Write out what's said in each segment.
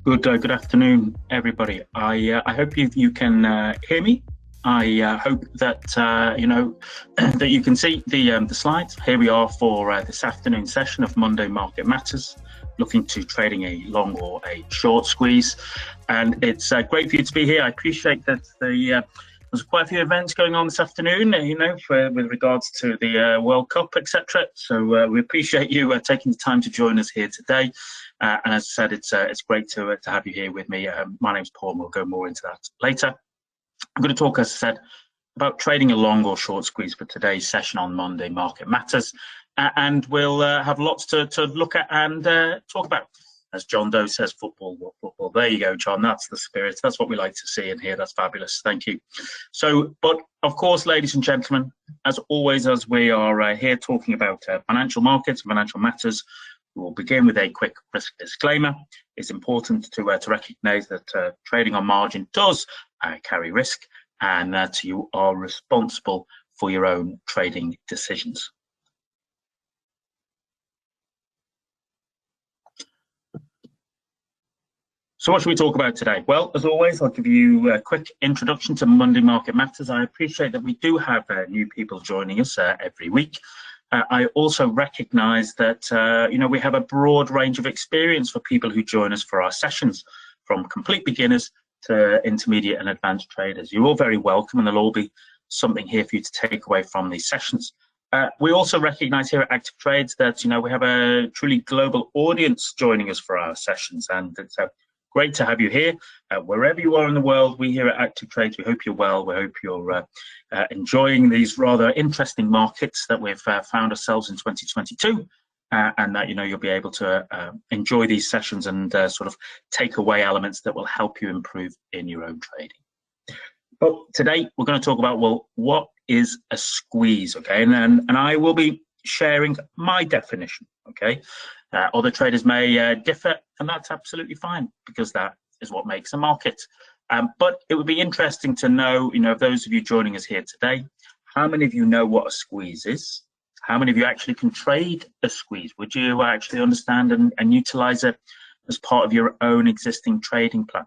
Good afternoon, everybody. I hope you can hear me. I hope that that you can see the slides. Here we are for this afternoon session of Monday Market Matters, looking to trading a long or a short squeeze. And it's great for you to be here. I appreciate that there's quite a few events going on this afternoon, with regards to the World Cup, etc. So we appreciate you taking the time to join us here today. And as I said, it's great to have you here with me. My name's Paul, and we'll go more into that later. I'm going to talk, as I said, about trading a long or short squeeze for today's session on Monday Market Matters. And we'll have lots to look at and talk about. As John Doe says, football, what football? There you go, John. That's the spirit. That's what we like to see and hear. That's fabulous. Thank you. So, but of course, ladies and gentlemen, as always, as we are here talking about financial markets and financial matters, we will begin with a quick risk disclaimer. It's important to recognise that trading on margin does carry risk, and that you are responsible for your own trading decisions. So what should we talk about today? Well, as always, I'll give you a quick introduction to Monday Market Matters. I appreciate that we do have new people joining us every week. I also recognise that we have a broad range of experience for people who join us for our sessions, from complete beginners to intermediate and advanced traders. You're all very welcome, and there'll all be something here for you to take away from these sessions. We also recognise here at ActivTrades that we have a truly global audience joining us for our sessions, and it's great to have you here. Wherever you are in the world, we here at ActivTrades, we hope you're well. We hope you're enjoying these rather interesting markets that we've found ourselves in 2022, and that you'll be able to enjoy these sessions and sort of take away elements that will help you improve in your own trading. But today we're going to talk about, well, what is a squeeze? Okay, and I will be sharing my definition. Okay. Other traders may differ, and that's absolutely fine, because that is what makes a market. But it would be interesting to know, those of you joining us here today, how many of you know what a squeeze is? How many of you actually can trade a squeeze? Would you actually understand and utilize it as part of your own existing trading plan?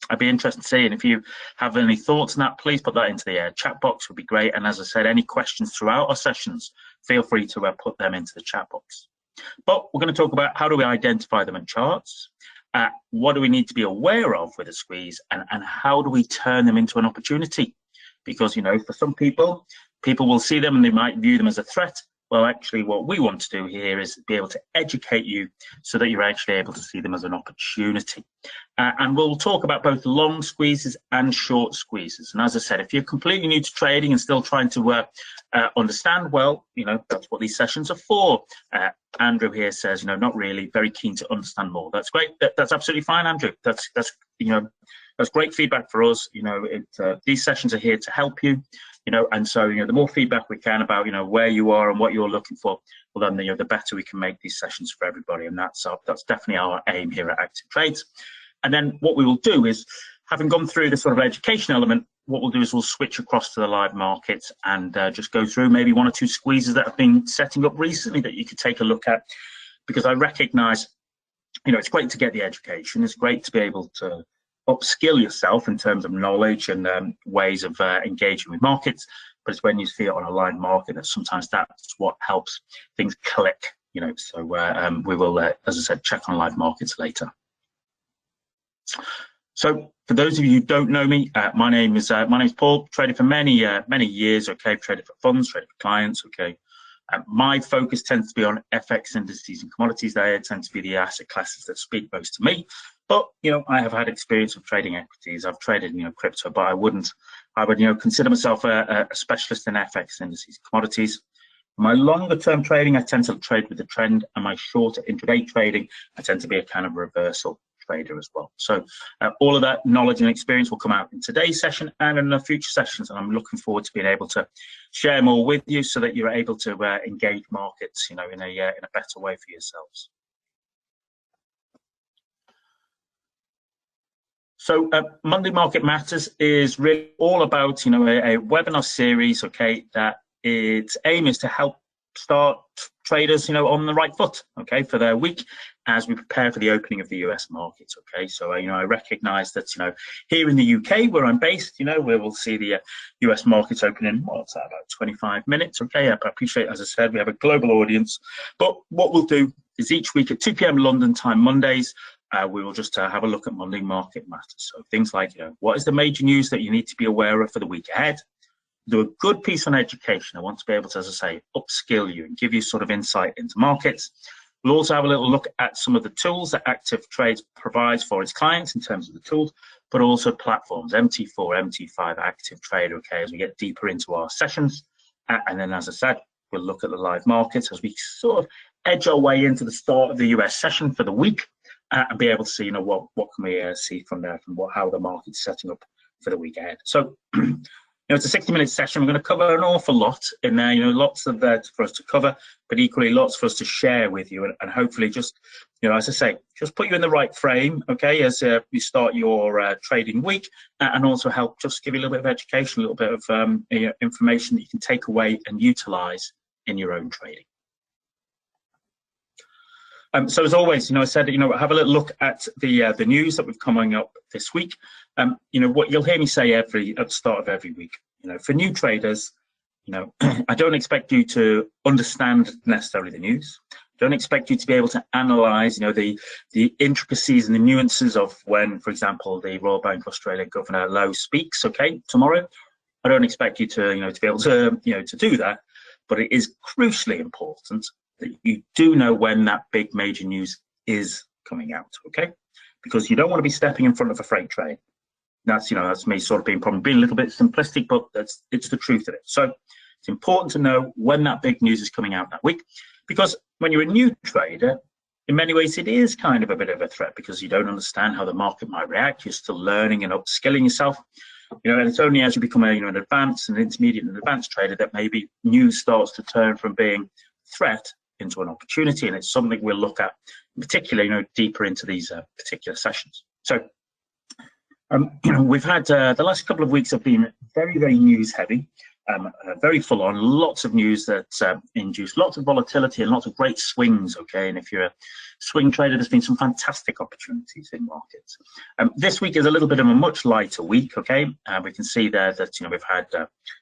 I'd be interested to see, and if you have any thoughts on that, please put that into the chat box. Would be great. And as I said, any questions throughout our sessions, feel free to put them into the chat box. But we're going to talk about how do we identify them in charts, what do we need to be aware of with a squeeze, and how do we turn them into an opportunity? Because, for some people will see them and they might view them as a threat. Well, actually, what we want to do here is be able to educate you so that you're actually able to see them as an opportunity. And we'll talk about both long squeezes and short squeezes. And as I said, if you're completely new to trading and still trying to understand, well, that's what these sessions are for. Andrew here says, not really, very keen to understand more. That's great. That's absolutely fine, Andrew. That's great feedback for us. These sessions are here to help you. And so, the more feedback we can about, where you are and what you're looking for, well, then, the better we can make these sessions for everybody. And that's definitely our aim here at ActivTrades. And then what we will do is, having gone through the sort of education element, what we'll do is we'll switch across to the live markets and just go through maybe one or two squeezes that have been setting up recently that you could take a look at, because I recognize, it's great to get the education. It's great to be able to upskill yourself in terms of knowledge and ways of engaging with markets, but it's when you see it on a live market that sometimes that's what helps things click. So we will, as I said, check on live markets later. So for those of you who don't know me, my name is Paul. Traded for many years. Okay, traded for funds, traded for clients. Okay. My focus tends to be on FX indices and commodities. They tend to be the asset classes that speak most to me. But I have had experience of trading equities. I've traded crypto, but I would consider myself a specialist in FX indices, commodities. My longer term trading, I tend to trade with the trend, and my shorter intraday trading, I tend to be a kind of reversal trader as well. So all of that knowledge and experience will come out in today's session and in the future sessions, and I'm looking forward to being able to share more with you so that you're able to engage markets in a better way for yourselves. So Monday Market Matters is really all about a webinar series, okay, that its aim is to help start traders, on the right foot, okay, for their week as we prepare for the opening of the US markets, okay. So, I recognize that, here in the UK, where I'm based, we will see the US markets open in, what's that, about 25 minutes, okay. I appreciate, as I said, we have a global audience, but what we'll do is each week at 2 p.m. London time, Mondays, we will just have a look at Monday market matters. So things like, what is the major news that you need to be aware of for the week ahead? Do a good piece on education. I want to be able to, as I say, upskill you and give you sort of insight into markets. We'll also have a little look at some of the tools that ActivTrades provides for its clients in terms of the tools, but also platforms, MT4, MT5, ActivTrader, okay, as we get deeper into our sessions. And then, as I said, we'll look at the live markets as we sort of edge our way into the start of the US session for the week and be able to see, what can we see from there, from how the market's setting up for the week ahead. So, it's a 60-minute session. We're going to cover an awful lot in there, lots of that for us to cover, but equally lots for us to share with you and hopefully just, as I say, just put you in the right frame, okay, as you start your trading week and also help just give you a little bit of education, a little bit of information that you can take away and utilize in your own trading. So as always, I said, have a little look at the news that we've coming up this week. What you'll hear me say at the start of every week, for new traders, I don't expect you to understand necessarily the news. Don't expect you to be able to analyze, the intricacies and the nuances of when, for example, the Royal Bank of Australia Governor Lowe speaks, okay, tomorrow. I don't expect you to, to be able to, to do that, but it is crucially important that you do know when that big major news is coming out, okay? Because you don't want to be stepping in front of a freight train. That's, that's me sort of being probably being a little bit simplistic, but it's the truth of it. So it's important to know when that big news is coming out that week, because when you're a new trader, in many ways it is kind of a bit of a threat because you don't understand how the market might react. You're still learning and upskilling yourself. And it's only as you become an advanced, an intermediate and advanced trader that maybe news starts to turn from being threat into an opportunity, and it's something we'll look at, in particular, deeper into these particular sessions. So, we've had the last couple of weeks have been very, very news heavy, very full on, lots of news that induce lots of volatility and lots of great swings. Okay, and if you're a swing trader, there's been some fantastic opportunities in markets. This week is a little bit of a much lighter week. Okay, we can see there that we've had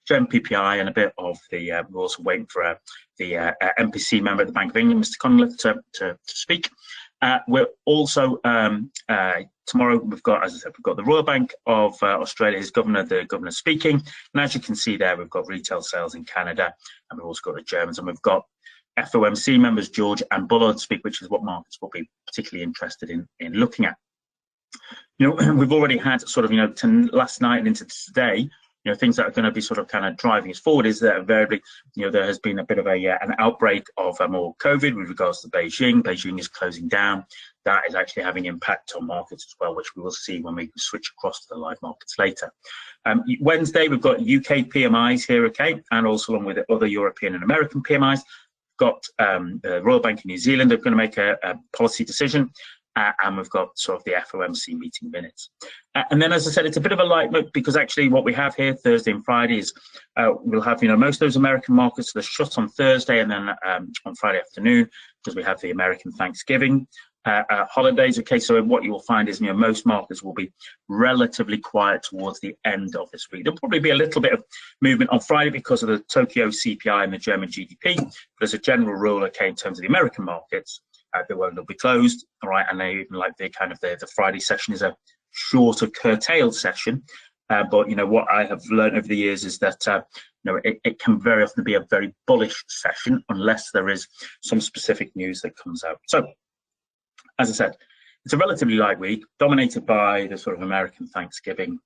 German PPI and a bit of the. We're also waiting for the MPC member of the Bank of England, Mr. Cunliffe, to speak. We're also tomorrow. We've got, as I said, we've got the Royal Bank of Australia's governor, the governor speaking, and as you can see there, we've got retail sales in Canada, and we've also got the Germans, and we've got FOMC members George and Bullard speak, which is what markets will be particularly interested in looking at. We've already had sort of last night and into today. Things that are going to be sort of kind of driving us forward is that invariably, there has been a bit of an outbreak of more COVID with regards to Beijing. Beijing is closing down. That is actually having impact on markets as well, which we will see when we switch across to the live markets later. Wednesday, we've got UK PMIs here, okay, and also along with other European and American PMIs. We've got the Royal Bank of New Zealand are going to make a policy decision. And we've got sort of the FOMC meeting minutes. And then, as I said, it's a bit of a light look because actually what we have here Thursday and Friday is we'll have, most of those American markets that are shut on Thursday and then on Friday afternoon because we have the American Thanksgiving holidays. Okay, so what you will find is, most markets will be relatively quiet towards the end of this week. There'll probably be a little bit of movement on Friday because of the Tokyo CPI and the German GDP. But as a general rule, okay, in terms of the American markets, they'll be closed, all right, and they even like the Friday session is a shorter curtailed session, but what I have learned over the years is that it can very often be a very bullish session unless there is some specific news that comes out. So, as I said, it's a relatively light week, dominated by the sort of American Thanksgiving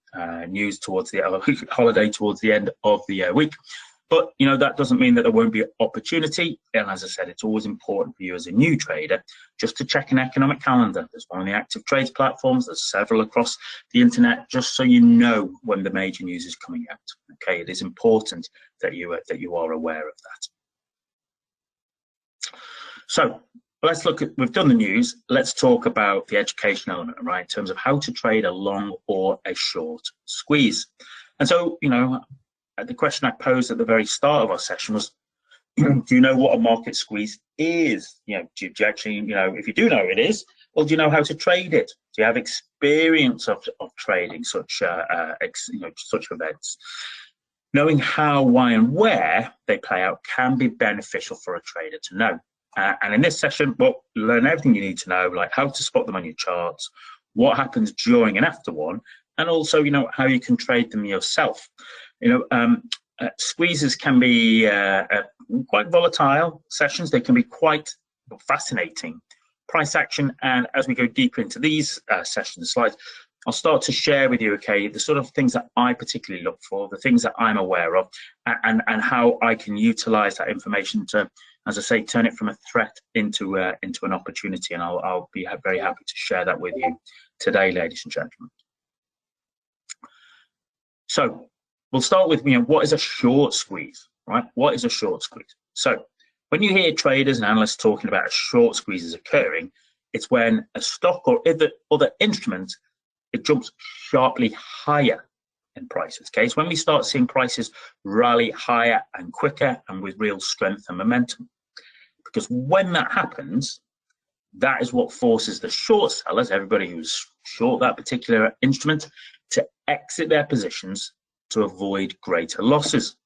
news towards the holiday towards the end of the week. But, that doesn't mean that there won't be opportunity. And as I said, it's always important for you as a new trader just to check an economic calendar. There's one on the ActivTrades platforms. There's several across the internet, just so you know when the major news is coming out. Okay, it is important that you are aware of that. So let's look at, we've done the news. Let's talk about the education element, right, in terms of how to trade a long or a short squeeze. And so, the question I posed at the very start of our session was, do you know what a market squeeze is? Do you actually, if you do know it is, well, do you know how to trade it? Do you have experience of trading such such events? Knowing how, why, and where they play out can be beneficial for a trader to know. And in this session, well, learn everything you need to know, like how to spot them on your charts, what happens during and after one, and also, how you can trade them yourself. Squeezes can be quite volatile sessions. They can be quite fascinating. Price action, and as we go deeper into these sessions, slides, I'll start to share with you, okay, the sort of things that I particularly look for, the things that I'm aware of, and how I can utilize that information to, as I say, turn it from a threat into an opportunity. And I'll be very happy to share that with you today, ladies and gentlemen. So we'll start with, what is a short squeeze, right? What is a short squeeze? So when you hear traders and analysts talking about a short squeeze occurring, it's when a stock or other instrument, it jumps sharply higher in prices. Okay, it's when we start seeing prices rally higher and quicker and with real strength and momentum. Because when that happens, that is what forces the short sellers, everybody who's short that particular instrument, to exit their positions to avoid greater losses.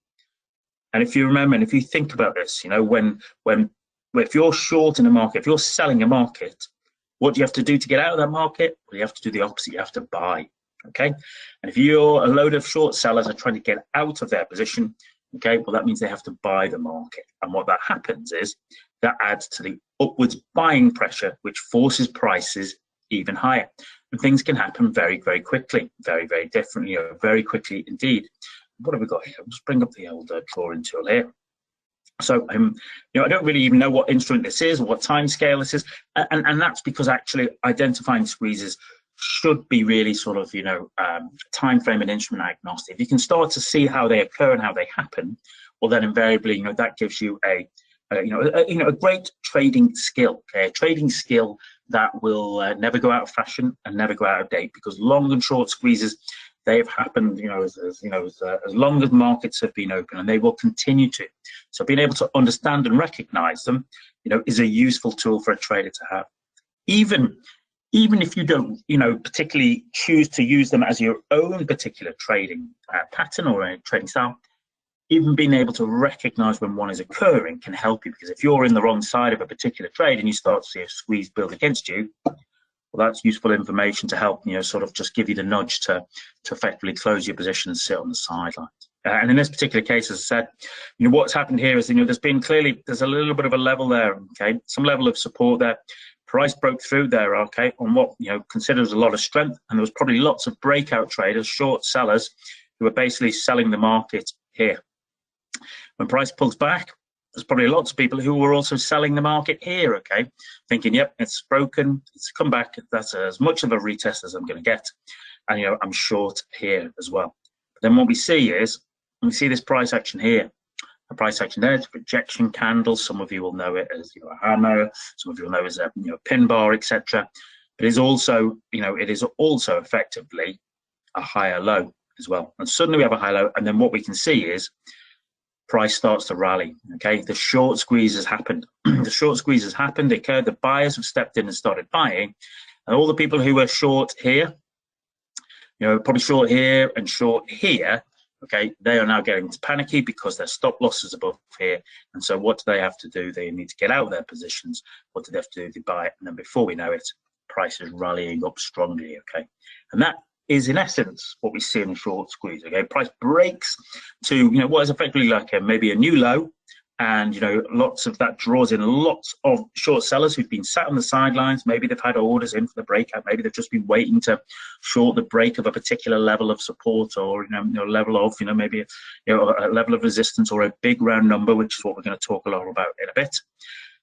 And if you remember, and if you think about this, if you're short in a market, if you're selling a market, what do you have to do to get out of that market? Well, you have to do the opposite. You have to buy. Okay. And if you're a load of short sellers are trying to get out of their position, okay, well, that means they have to buy the market. And what that happens is that adds to the upwards buying pressure, which forces prices even higher. And things can happen very, very quickly, very, very differently, very quickly indeed. What have we got here? Let's bring up the old drawing tool here. So, I don't really even know what instrument this is or what time scale this is. And that's because actually identifying squeezes should be really sort of, time frame and instrument agnostic. If you can start to see how they occur and how they happen, well, then invariably, that gives you a great trading skill, okay? A trading skill that will never go out of fashion and never go out of date, because long and short squeezes, they have happened, as long as markets have been open, and they will continue to. So being able to understand and recognize them, is a useful tool for a trader to have. Even if you don't, particularly choose to use them as your own particular trading pattern or a trading style, even being able to recognize when one is occurring can help you, because if you're in the wrong side of a particular trade and you start to see a squeeze build against you, well, that's useful information to help, sort of just give you the nudge to effectively close your position and sit on the sidelines. And in this particular case, as I said, what's happened here is, there's a little bit of a level there, okay? Some level of support there. Price broke through there, okay, on what, considers a lot of strength. And there was probably lots of breakout traders, short sellers, who were basically selling the market here. When price pulls back, there's probably lots of people who were also selling the market here, okay, thinking, yep, it's broken, it's come back, that's as much of a retest as I'm going to get, and I'm short here as well. But then what we see is, we see this price action here, a price action there, it's a rejection candle. Some of you will know it as a hammer, some of you will know it as a pin bar, etc. But it's also, it is also effectively a higher low as well. And suddenly we have a high low, and then what we can see is price starts to rally. Okay, the short squeeze has happened. The short squeeze has happened, occurred. The buyers have stepped in and started buying, and all the people who were short here, probably short here and short here, okay, they are now getting panicky because their stop loss is above here. And so what do they have to do? They need to get out of their positions. What do they have to do? They buy it, and then before we know it, price is rallying up strongly. Okay, and that is in essence what we see in the short squeeze. Okay, price breaks to what is effectively like maybe a new low, and lots of that draws in lots of short sellers who've been sat on the sidelines. Maybe they've had orders in for the breakout, maybe they've just been waiting to short the break of a particular level of support, or level of maybe a level of resistance, or a big round number, which is what we're going to talk a lot about in a bit,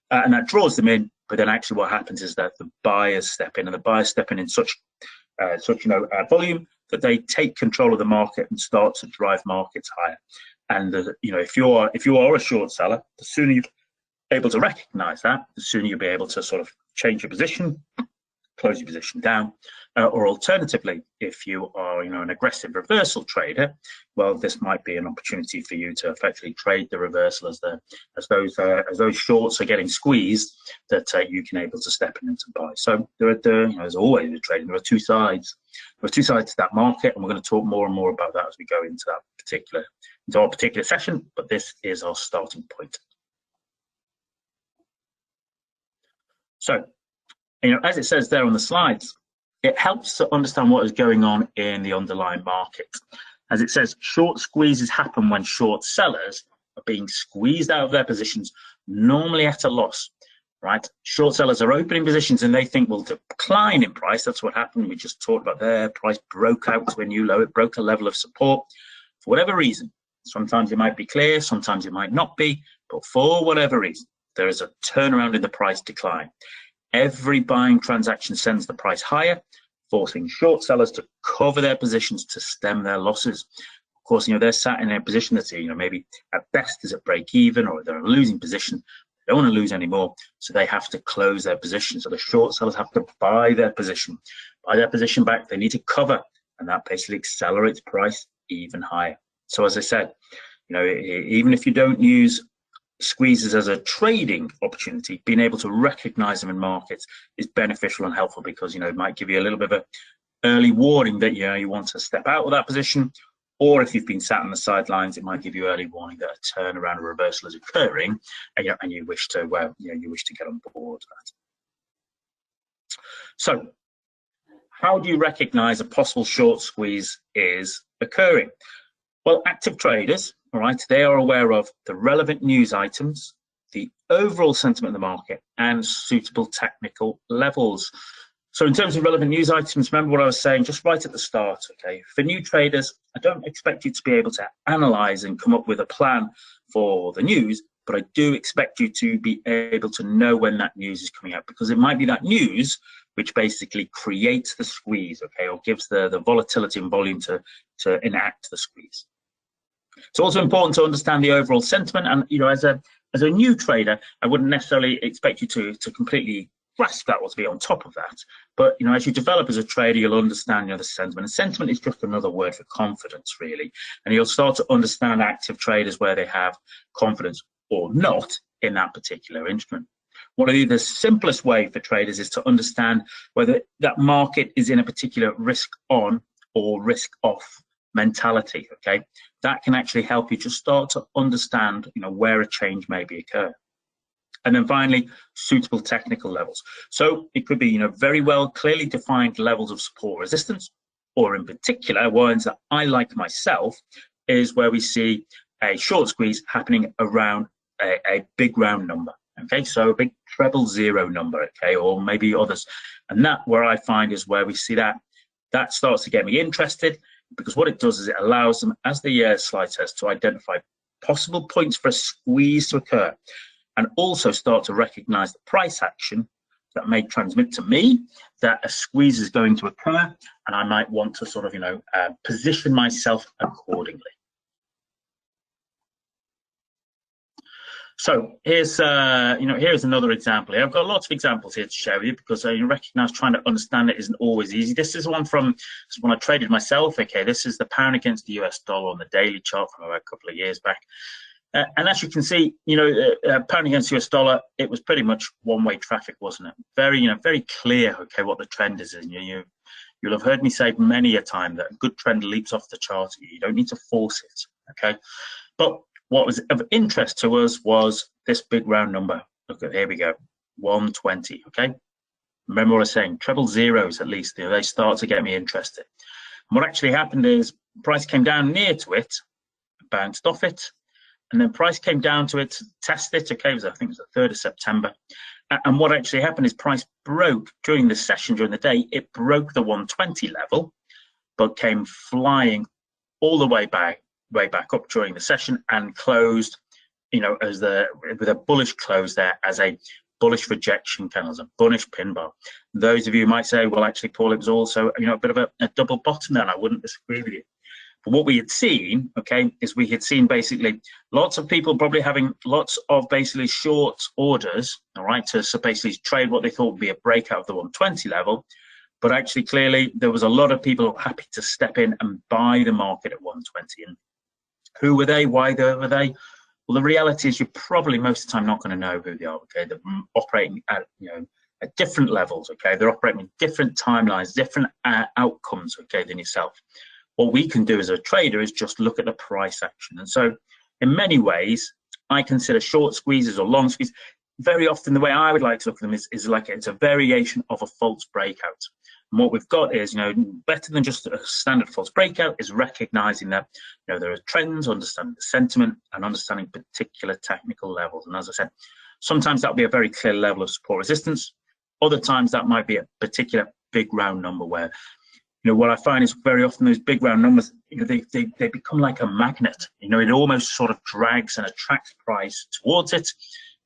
and that draws them in. But then actually what happens is that the buyers step in, and the buyers step in such volume that they take control of the market and start to drive markets higher. And if you are a short seller, the sooner you're able to recognize that, the sooner you'll be able to sort of change your position, close your position down. Or alternatively, if you are an aggressive reversal trader, well, this might be an opportunity for you to effectively trade the reversal as those shorts are getting squeezed, that you can able to step in and to buy. So there's always a trading. There are two sides. There are two sides to that market, and we're going to talk more and more about that as we go into our particular session. But this is our starting point. So, as it says there on the slides, it helps to understand what is going on in the underlying market. As it says, short squeezes happen when short sellers are being squeezed out of their positions, normally at a loss, right? Short sellers are opening positions and they think will decline in price. That's what happened. We just talked about there. Price broke out to a new low. It broke a level of support for whatever reason. Sometimes it might be clear, sometimes it might not be, but for whatever reason, there is a turnaround in the price decline. Every buying transaction sends the price higher, forcing short sellers to cover their positions to stem their losses. Of course, they're sat in a position that's, maybe at best is at break even, or they're in a losing position. They don't want to lose anymore, so they have to close their position. So the short sellers have to buy their position back. They need to cover, and that basically accelerates price even higher. So as I said, even if you don't use squeezes as a trading opportunity, being able to recognize them in markets is beneficial and helpful, because it might give you a little bit of an early warning that you want to step out of that position, or if you've been sat on the sidelines, it might give you early warning that a turnaround or reversal is occurring, and you wish to get on board that. So how do you recognize a possible short squeeze is occurring? Well, active traders, all right, they are aware of the relevant news items, the overall sentiment of the market, and suitable technical levels. So in terms of relevant news items, remember what I was saying just right at the start, okay? For new traders, I don't expect you to be able to analyze and come up with a plan for the news, but I do expect you to be able to know when that news is coming out, because it might be that news which basically creates the squeeze, okay, or gives the volatility and volume to enact the squeeze. It's also important to understand the overall sentiment, and as a new trader, I wouldn't necessarily expect you to completely grasp that or to be on top of that. But as you develop as a trader, you'll understand the sentiment. And sentiment is just another word for confidence, really. And you'll start to understand active traders where they have confidence or not in that particular instrument. One of the simplest way for traders is to understand whether that market is in a particular risk on or risk off mentality, okay? That can actually help you to start to understand where a change may be occurring. And then finally, suitable technical levels. So it could be very well clearly defined levels of support resistance, or in particular ones that I like myself is where we see a short squeeze happening around a big round number, okay? So a big treble zero number, okay, or maybe others. And that where I find is where we see that starts to get me interested, because what it does is it allows them, as the slide says, to identify possible points for a squeeze to occur, and also start to recognize the price action that may transmit to me that a squeeze is going to occur, and I might want to sort of position myself accordingly. So here's here's another example here. I've got lots of examples here to share with you, because you recognize trying to understand it isn't always easy. This is one from when I traded myself. Okay, this is the pound against the US dollar on the daily chart from about a couple of years back. And as you can see, pound against US dollar, it was pretty much one-way traffic, wasn't it? Very clear, okay, what the trend is. And you'll have heard me say many a time that a good trend leaps off the chart. You don't need to force it, okay? But what was of interest to us was this big round number. Look, here we go, 120, okay? Remember what I was saying, treble zeros at least, they start to get me interested. And what actually happened is price came down near to it, bounced off it, and then price came down to it, test it, okay, I think it was the 3rd of September. And what actually happened is price broke during the session, during the day, it broke the 120 level, but came flying all the way back up during the session and closed, with a bullish close there, as a bullish rejection candle, as a bullish pin bar. Those of you might say, well, actually, Paul, it was also, a bit of a double bottom there, and I wouldn't disagree with you. But what we had seen, okay, is we had seen basically lots of people probably having lots of basically short orders, all right, to so basically trade what they thought would be a breakout of the 120 level. But actually, clearly, there was a lot of people happy to step in and buy the market at 120. And who were they? Why were they? Well, the reality is you're probably most of the time not going to know who they are, okay? They're operating at, at different levels, okay? They're operating in different timelines, different outcomes, okay, than yourself. What we can do as a trader is just look at the price action. And so in many ways, I consider short squeezes or long squeezes, very often the way I would like to look at them is like it's a variation of a false breakout. And what we've got is, better than just a standard false breakout is recognizing that, there are trends, understanding the sentiment, and understanding particular technical levels. And as I said, sometimes that'll be a very clear level of support resistance. Other times that might be a particular big round number where, what I find is very often those big round numbers, they become like a magnet. It almost sort of drags and attracts price towards it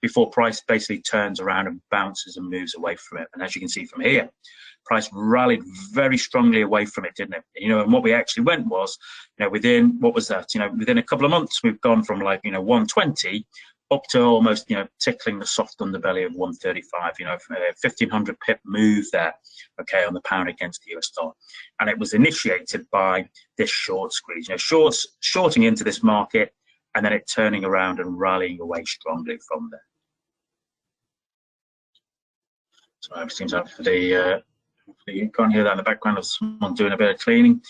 before price basically turns around and bounces and moves away from it. And as you can see from here, price rallied very strongly away from it, didn't it? And what we actually went was, within, what was that? Within a couple of months, we've gone from like, 120 up to almost, tickling the soft underbelly of 135, 1500 pip move there, okay, on the pound against the US dollar. And it was initiated by this short squeeze, shorting into this market and then it turning around and rallying away strongly from there. So it seems like you can't hear that in the background of someone doing a bit of cleaning.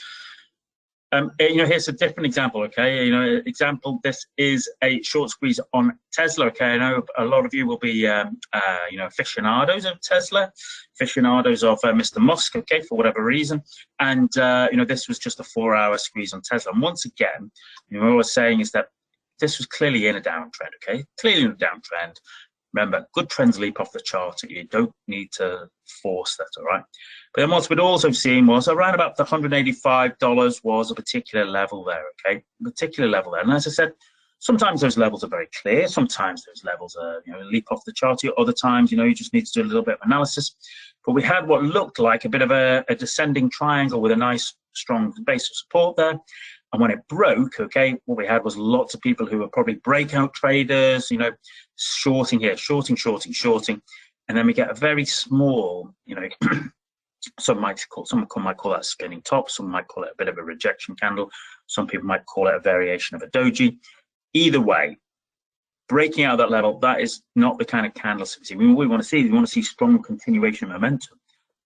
Here's a different example, okay? Example, this is a short squeeze on Tesla, okay? I know a lot of you will be, aficionados of Tesla, aficionados of Mr. Musk, okay, for whatever reason. And, this was just a 4-hour squeeze on Tesla. And once again, what I was saying is that this was clearly in a downtrend, okay? Clearly in a downtrend. Remember, good trends leap off the chart. You don't need to force that, all right? But then what we'd also seen was around about the $185 was a particular level there, okay? A particular level there. And as I said, sometimes those levels are very clear. Sometimes those levels are, leap off the chart. Other times, you just need to do a little bit of analysis. But we had what looked like a bit of a descending triangle with a nice, strong base of support there. And when it broke, okay, what we had was lots of people who were probably breakout traders, shorting here, shorting. And then we get a very small, some might call that a spinning top, some might call it a bit of a rejection candle, some people might call it a variation of a doji. Either way, breaking out of that level, that is not the kind of candles we see. We want to see strong continuation of momentum.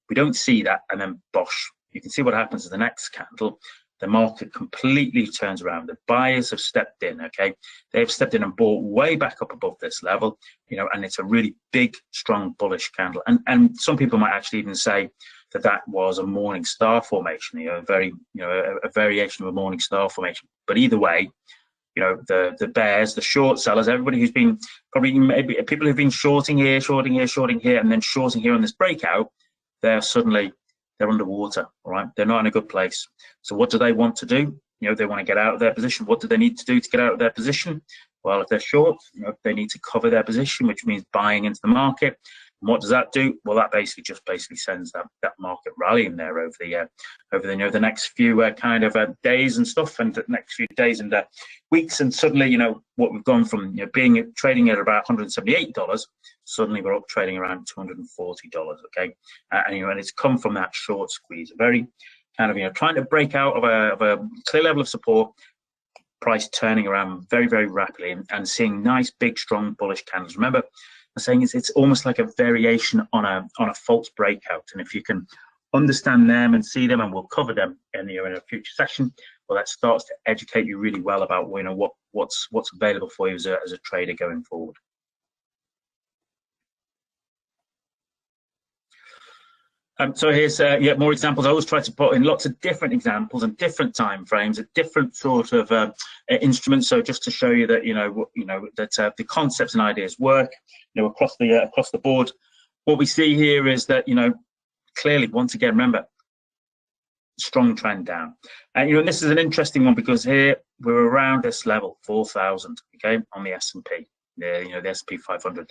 We don't see that, and then bosh. You can see what happens to the next candle. The market completely turns around. The buyers have stepped in, okay? They've stepped in and bought way back up above this level, and it's a really big, strong, bullish candle. And some people might actually even say that was a morning star formation, a variation of a morning star formation. But either way, the bears, the short sellers, everybody who's been maybe people who've been shorting here, and then shorting here on this breakout, they're underwater, all right? They're not in a good place. So what do they want to do? They want to get out of their position. What do they need to do to get out of their position? Well, if they're short, they need to cover their position, which means buying into the market. And what does that do? Well, that basically sends that market rallying there over the next few days and stuff, and the next few days and weeks. And suddenly, what we've gone from trading at about $178, suddenly we're up trading around $240. Okay, and it's come from that short squeeze, a very trying to break out of a clear level of support, price turning around very, very rapidly and seeing nice, big, strong, bullish candles. Remember, I'm saying it's almost like a variation on a false breakout. And if you can understand them and see them, and we'll cover them in a future session, well, that starts to educate you really well about what's available for you as a trader going forward. So here's more examples. I always try to put in lots of different examples and different time frames at different sort of instruments. So just to show you that that the concepts and ideas work across the board. What we see here is that clearly, once again, remember, strong trend down. And this is an interesting one because here we're around this level 4,000, okay, on the S&P, the S&P 500.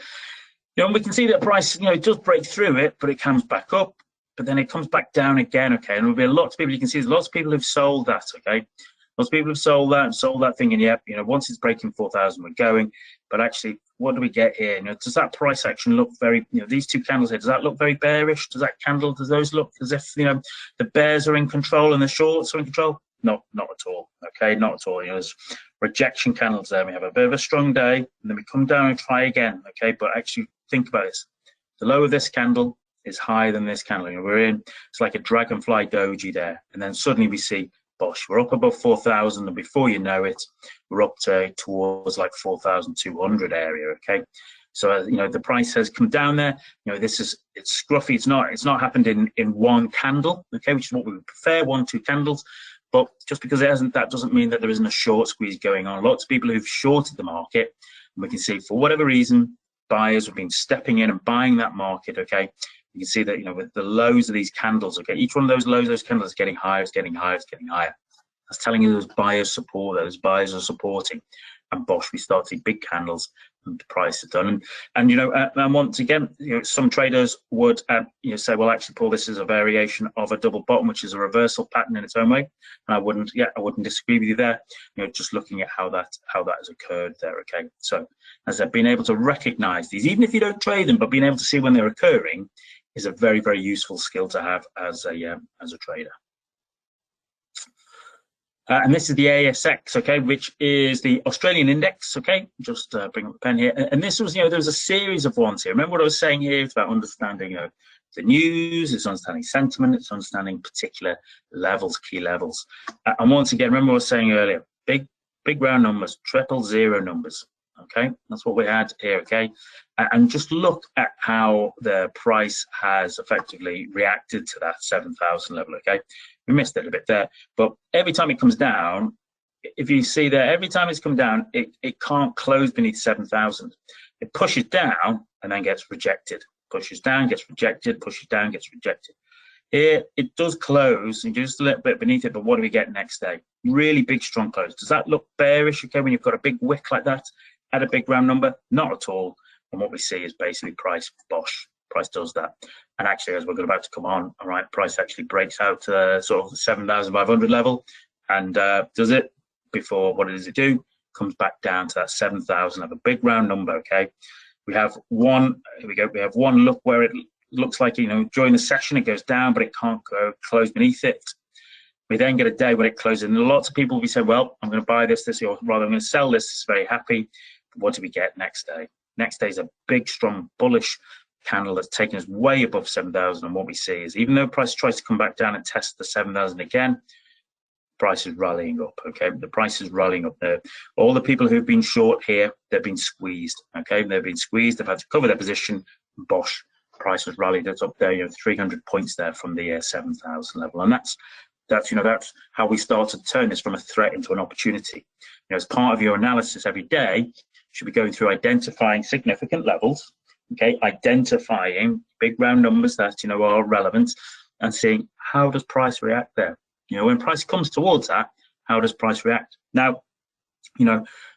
And we can see that price it does break through it, but it comes back up. But then it comes back down again, okay? And there'll be lots of people, you can see there's lots of people who've sold that, okay? Most people have sold that thing, and yep, once it's breaking 4,000, we're going. But actually, what do we get here? Does that price action look very, these two candles here, does that look very bearish? Does those look as if, the bears are in control and the shorts are in control? Not at all. Okay, not at all. There's rejection candles there. We have a bit of a strong day, and then we come down and try again. Okay, but actually think about this. The low of this candle is higher than this candle. It's like a dragonfly doji there, and then suddenly we see, bosh, we're up above 4,000, and before you know it, we're up towards like 4,200 area. Okay, so the price has come down there. It's scruffy. It's not happened in one candle. Okay, which is what we would prefer, 1-2 candles. But just because it hasn't, that doesn't mean that there isn't a short squeeze going on. Lots of people who've shorted the market, and we can see for whatever reason, buyers have been stepping in and buying that market. Okay, you can see that with the lows of these candles. Okay, each one of those lows, those candles is getting higher, it's getting higher, it's getting higher. That's telling you those buyers support, those buyers are supporting, and bosh, we start to see big candles, and the price is done. And once again, some traders would say, well, actually, Paul, this is a variation of a double bottom, which is a reversal pattern in its own way. And I wouldn't disagree with you there. Just looking at how that has occurred there. Okay, so as I've been able to recognize these, even if you don't trade them, but being able to see when they're occurring is a very, very useful skill to have as a trader. And this is the ASX, okay, which is the Australian index, okay. Just bring up the pen here. And this was, there was a series of ones here. Remember what I was saying here? It's about understanding the news, it's understanding sentiment, it's understanding particular levels, key levels. And once again, remember what I was saying earlier, big round numbers, 000 numbers, okay. That's what we had here, okay. And just look at how the price has effectively reacted to that 7,000 level, okay. We missed it a bit there, but every time it comes down, if you see there, every time it's come down, it can't close beneath 7,000. It pushes down and then gets rejected. Pushes down, gets rejected, pushes down, gets rejected. Here, it does close and just a little bit beneath it, but what do we get next day? Really big, strong close. Does that look bearish, okay, when you've got a big wick like that at a big round number? Not at all. And what we see is basically price, bosh. Price does that, and actually, as we're about to come on, all right, price actually breaks out to sort of the 7,500 level, and does it before. What does it do? Comes back down to that 7,000 of a big round number. Okay, we have one. Here we go. We have one look where it looks like during the session it goes down, but it can't go close beneath it. We then get a day when it closes, and lots of people will be saying, "Well, I'm going to buy this, or rather, I'm going to sell this." It's very happy. What do we get next day? Next day is a big, strong, bullish candle that's taken us way above 7,000, and what we see is even though price tries to come back down and test the 7,000 again, price is rallying up. Okay, the price is rallying up there. All the people who've been short here, they've been squeezed. Okay, they've been squeezed, they've had to cover their position. Bosh, price has rallied. It's up there 300 points there from the 7,000 level, and that's how we start to turn this from a threat into an opportunity. As part of your analysis every day, you should be going through identifying significant levels. Okay, identifying big round numbers that are relevant, and seeing how does price react there. When price comes towards that, how does price react? Now,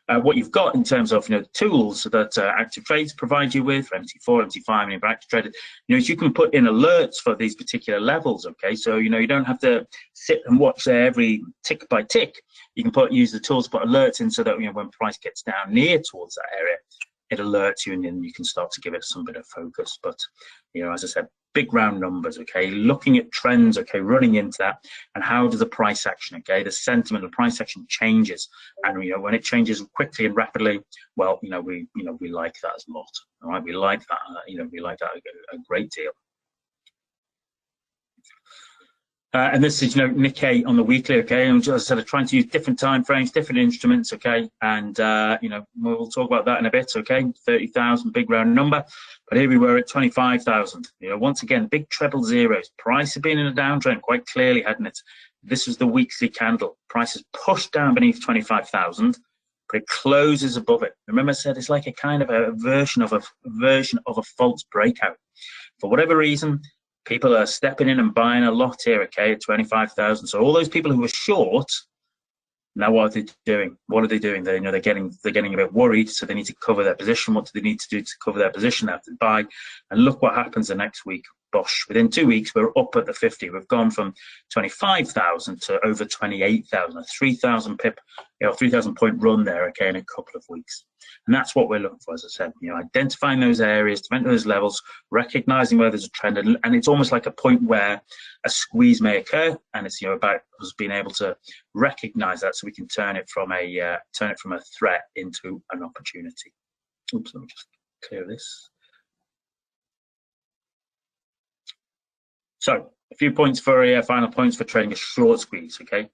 what you've got in terms of tools that ActivTrades provide you with for MT4, MT5, and ActivTrader, is you can put in alerts for these particular levels. Okay, so you don't have to sit and watch there every tick by tick. You can use the tools to put alerts in so that when price gets down near towards that area, it alerts you, and then you can start to give it some bit of focus. But as I said, big round numbers, okay, looking at trends, okay, running into that, and how does the price action, okay, the sentiment of the price action changes, and when it changes quickly and rapidly, well, we like that a lot. All right, we like that, we like that a great deal. And this is, Nikkei on the weekly, okay, and as I said, I'm trying to use different time frames, different instruments, okay, and we'll talk about that in a bit, okay. 30,000, big round number, but here we were at 25,000. Once again, big treble zeros. Price had been in a downtrend quite clearly, hadn't it? This was the weekly candle. Price is pushed down beneath 25,000, but it closes above it. Remember, I said it's like a kind of a version of a false breakout. For whatever reason, people are stepping in and buying a lot here, okay, at 25,000. So all those people who were short, now what are they doing? What are they doing? They're getting a bit worried, so they need to cover their position. What do they need to do to cover their position? They have to buy. And look what happens the next week. bosh, within 2 weeks, we're up at the 50. We've gone from 25,000 to over 28,000, a 3,000 pip, 3,000 point run there, okay, in a couple of weeks. And that's what we're looking for, as I said, identifying those areas, those levels, recognizing where there's a trend, and it's almost like a point where a squeeze may occur, and it's about us being able to recognize that so we can turn it from a threat into an opportunity. Oops, let me just clear this. So a few points for final points for trading a short squeeze. Okay,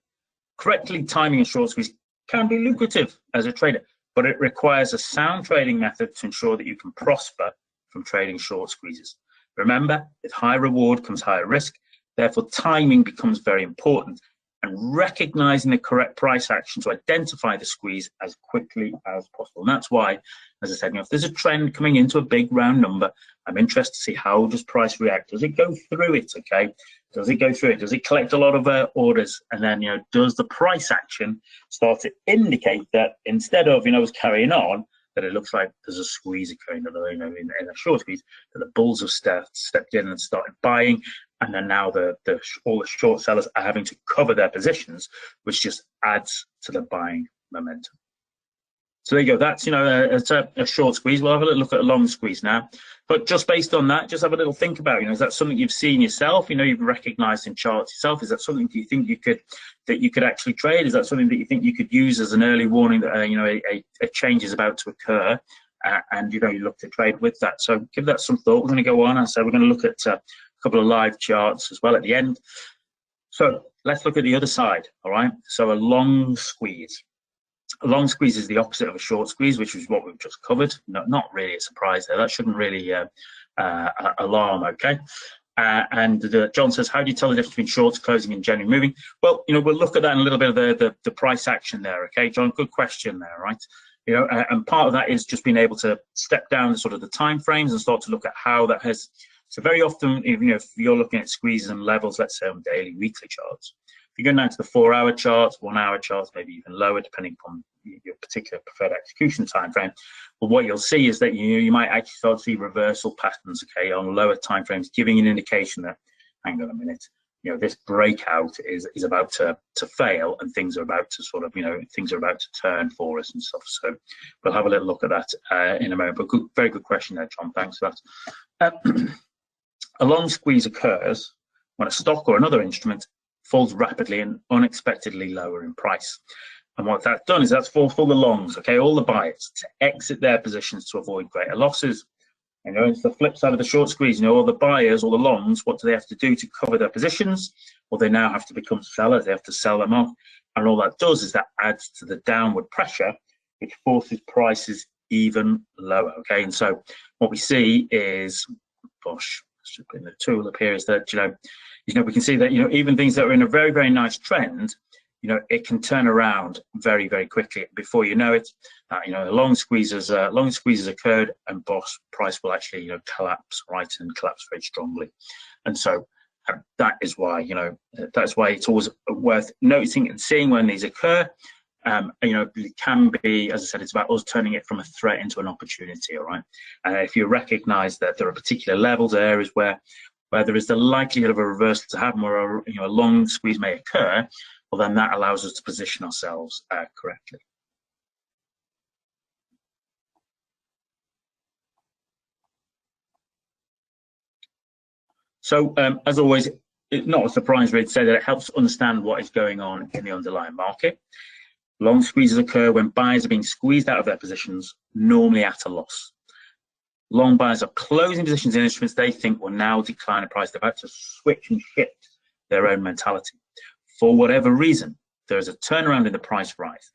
correctly timing a short squeeze can be lucrative as a trader, but it requires a sound trading method to ensure that you can prosper from trading short squeezes. Remember, with high reward comes higher risk. Therefore, timing becomes very important, and recognizing the correct price action to identify the squeeze as quickly as possible. And that's why, as I said, if there's a trend coming into a big round number, I'm interested to see how does price react. Does it go through it? Okay, does it go through it? Does it collect a lot of orders? And then does the price action start to indicate that instead of us carrying on, that it looks like there's a squeeze occurring, in a short squeeze, that the bulls have stepped in and started buying, and then now all the short sellers are having to cover their positions, which just adds to the buying momentum. So there you go. That's it's a short squeeze. We'll have a little look at a long squeeze now. But just based on that, just have a little think about, is that something you've seen yourself? You've recognized in charts yourself. Is that something you think you could actually trade? Is that something that you think you could use as an early warning that a change is about to occur, and you look to trade with that? So give that some thought. We're going to go on, and so we're going to look at a couple of live charts as well at the end. So let's look at the other side. All right. So a long squeeze. A long squeeze is the opposite of a short squeeze, which is what we've just covered. Not really a surprise there. That shouldn't really alarm, okay? John says, how do you tell the difference between shorts closing and generally moving? Well, we'll look at that in a little bit of the price action there, okay? John, good question there, right? And part of that is just being able to step down sort of the time frames and start to look at how that has. So very often, if you're looking at squeezes and levels, let's say on daily, weekly charts, if you go down to the 4-hour charts, 1-hour charts, maybe even lower, depending upon your particular preferred execution time frame. But what you'll see is that you might actually start to see reversal patterns, okay, on lower time frames, giving an indication that, hang on a minute, this breakout is about to fail, and things are about to sort of, things are about to turn for us and stuff. So we'll have a little look at that in a moment. But very good question there, John. Thanks for that. A long squeeze occurs when a stock or another instrument falls rapidly and unexpectedly lower in price. And what that's done is that's forced all the longs, okay, all the buyers to exit their positions to avoid greater losses. It's the flip side of the short squeeze. All the buyers, all the longs, what do they have to do to cover their positions? Well, they now have to become sellers. They have to sell them off. And all that does is that adds to the downward pressure, which forces prices even lower, okay? And so what we see is, gosh, let's just bring the tool up here, is that, we can see that, even things that are in a very, very nice trend, it can turn around very, very quickly. Before you know it, long squeezes occurred, and price will actually, collapse, right, and collapse very strongly. And so that is why, that's why it's always worth noticing and seeing when these occur. It can be, as I said, it's about us turning it from a threat into an opportunity. All right. If you recognize that there are particular levels, areas where there is the likelihood of a reversal to happen, or a long squeeze may occur, well, then that allows us to position ourselves correctly. So, as always, it's not a surprise really to say that it helps understand what is going on in the underlying market. Long squeezes occur when buyers are being squeezed out of their positions, normally at a loss. Long buyers are closing positions in instruments they think will now decline in price. They're about to switch and shift their own mentality. For whatever reason, there is a turnaround in the price rise.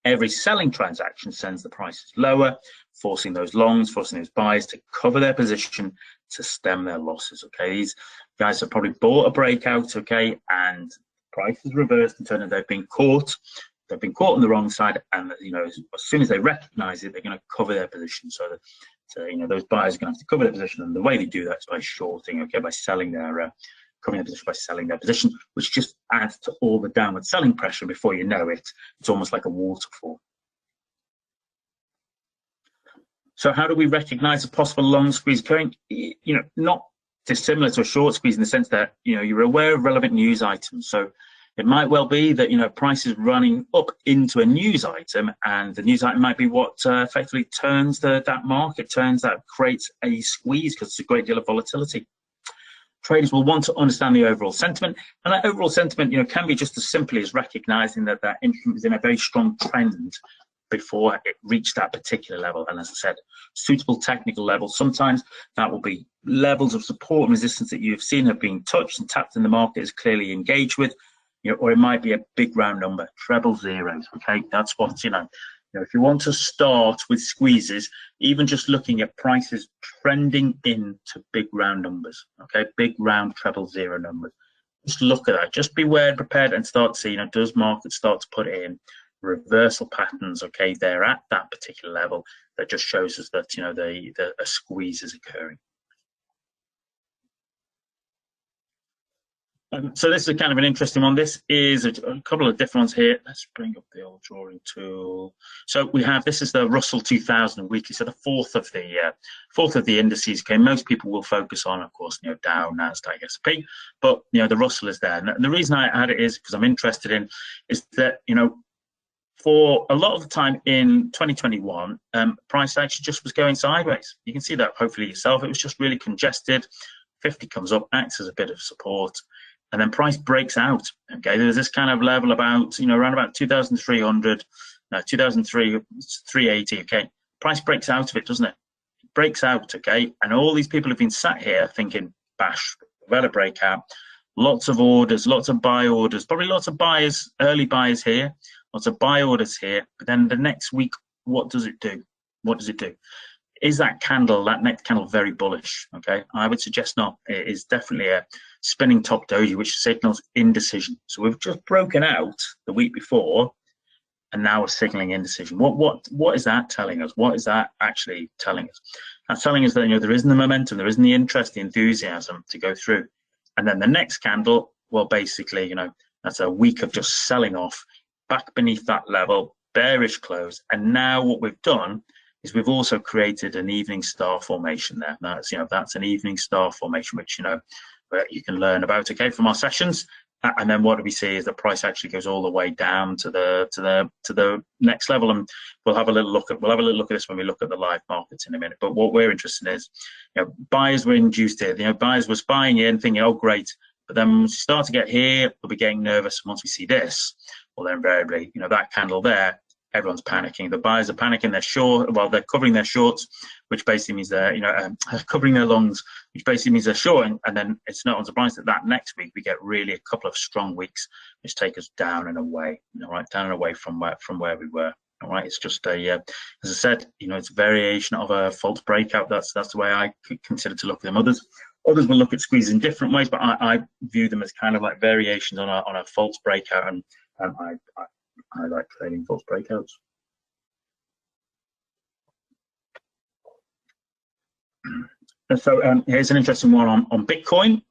Every selling transaction sends the prices lower, forcing those longs, forcing those buyers to cover their position to stem their losses. Okay, these guys have probably bought a breakout, okay, and price is reversed in terms of they've been caught on the wrong side, and as soon as they recognize it, they're going to cover their position. So that those buyers are going to have to cover their position, and the way they do that is by shorting, okay, by selling their covering their position, by selling their position, which just adds to all the downward selling pressure. Before you know it, it's almost like a waterfall. So how do we recognize a possible long squeeze occurring? Not dissimilar to a short squeeze in the sense that, you're aware of relevant news items. So it might well be that, price is running up into a news item, and the news item might be what effectively turns that market, creates a squeeze because it's a great deal of volatility. Traders will want to understand the overall sentiment, and that overall sentiment, can be just as simply as recognizing that that instrument is in a very strong trend before it reached that particular level. And as I said, suitable technical levels, sometimes that will be levels of support and resistance that you've seen have been touched and tapped in the market is clearly engaged with, or it might be a big round number, treble zeros. Okay, that's what, if you want to start with squeezes, even just looking at prices trending into big round numbers, okay, big round treble zero numbers, just look at that, just be aware and prepared and start to see, does market start to put in reversal patterns, okay, they're at that particular level that just shows us that, a squeeze is occurring. So this is kind of an interesting one. This is a couple of different ones here. Let's bring up the old drawing tool. So we have, this is the Russell 2000 weekly, so the fourth of the indices. Okay, most people will focus on, of course, Dow, Nasdaq, S&P, but the Russell is there. And the reason I add it is because I'm interested in is that for a lot of the time in 2021, price actually just was going sideways. You can see that hopefully yourself. It was just really congested. 50 comes up, acts as a bit of support, and then price breaks out. Okay, there's this kind of level about, around about 2,300, 2,380. Okay, price breaks out of it, doesn't it? It breaks out. Okay, and all these people have been sat here thinking, bash, we've had a breakout. Lots of orders, lots of buy orders, probably lots of buyers, early buyers here, lots of buy orders here. But then the next week, what does it do? What does it do? Is that next candle very bullish? Okay, I would suggest not. It is definitely a spinning top doji, which signals indecision. So we've just broken out the week before, and now we're signaling indecision. What is that telling us? What is that actually telling us? That's telling us that there isn't the momentum, there isn't the interest, the enthusiasm to go through. And then the next candle, well, basically, that's a week of just selling off back beneath that level, bearish close. And now what we've done is we've also created an evening star formation there. That's that's an evening star formation, which you can learn about, okay, from our sessions. And then what we see is the price actually goes all the way down to the next level, and we'll have a little look at this when we look at the live markets in a minute. But what we're interested in is, buyers were induced here. Buyers was buying in, thinking, oh great, but then once you start to get here, we'll be getting nervous. Once we see this, well, then invariably, that candle there, everyone's panicking. The buyers are panicking. They're short. Well, they're covering their shorts, which basically means they're covering their longs, which basically means they're short. And then it's not unsurprising that next week we get really a couple of strong weeks, which take us down and away. Down and away from where we were. All right, it's just as I said, it's a variation of a false breakout. That's the way I consider to look at them. Others will look at squeezes in different ways, but I view them as kind of like variations on a false breakout, and I like trading false breakouts. And so here's an interesting one on Bitcoin.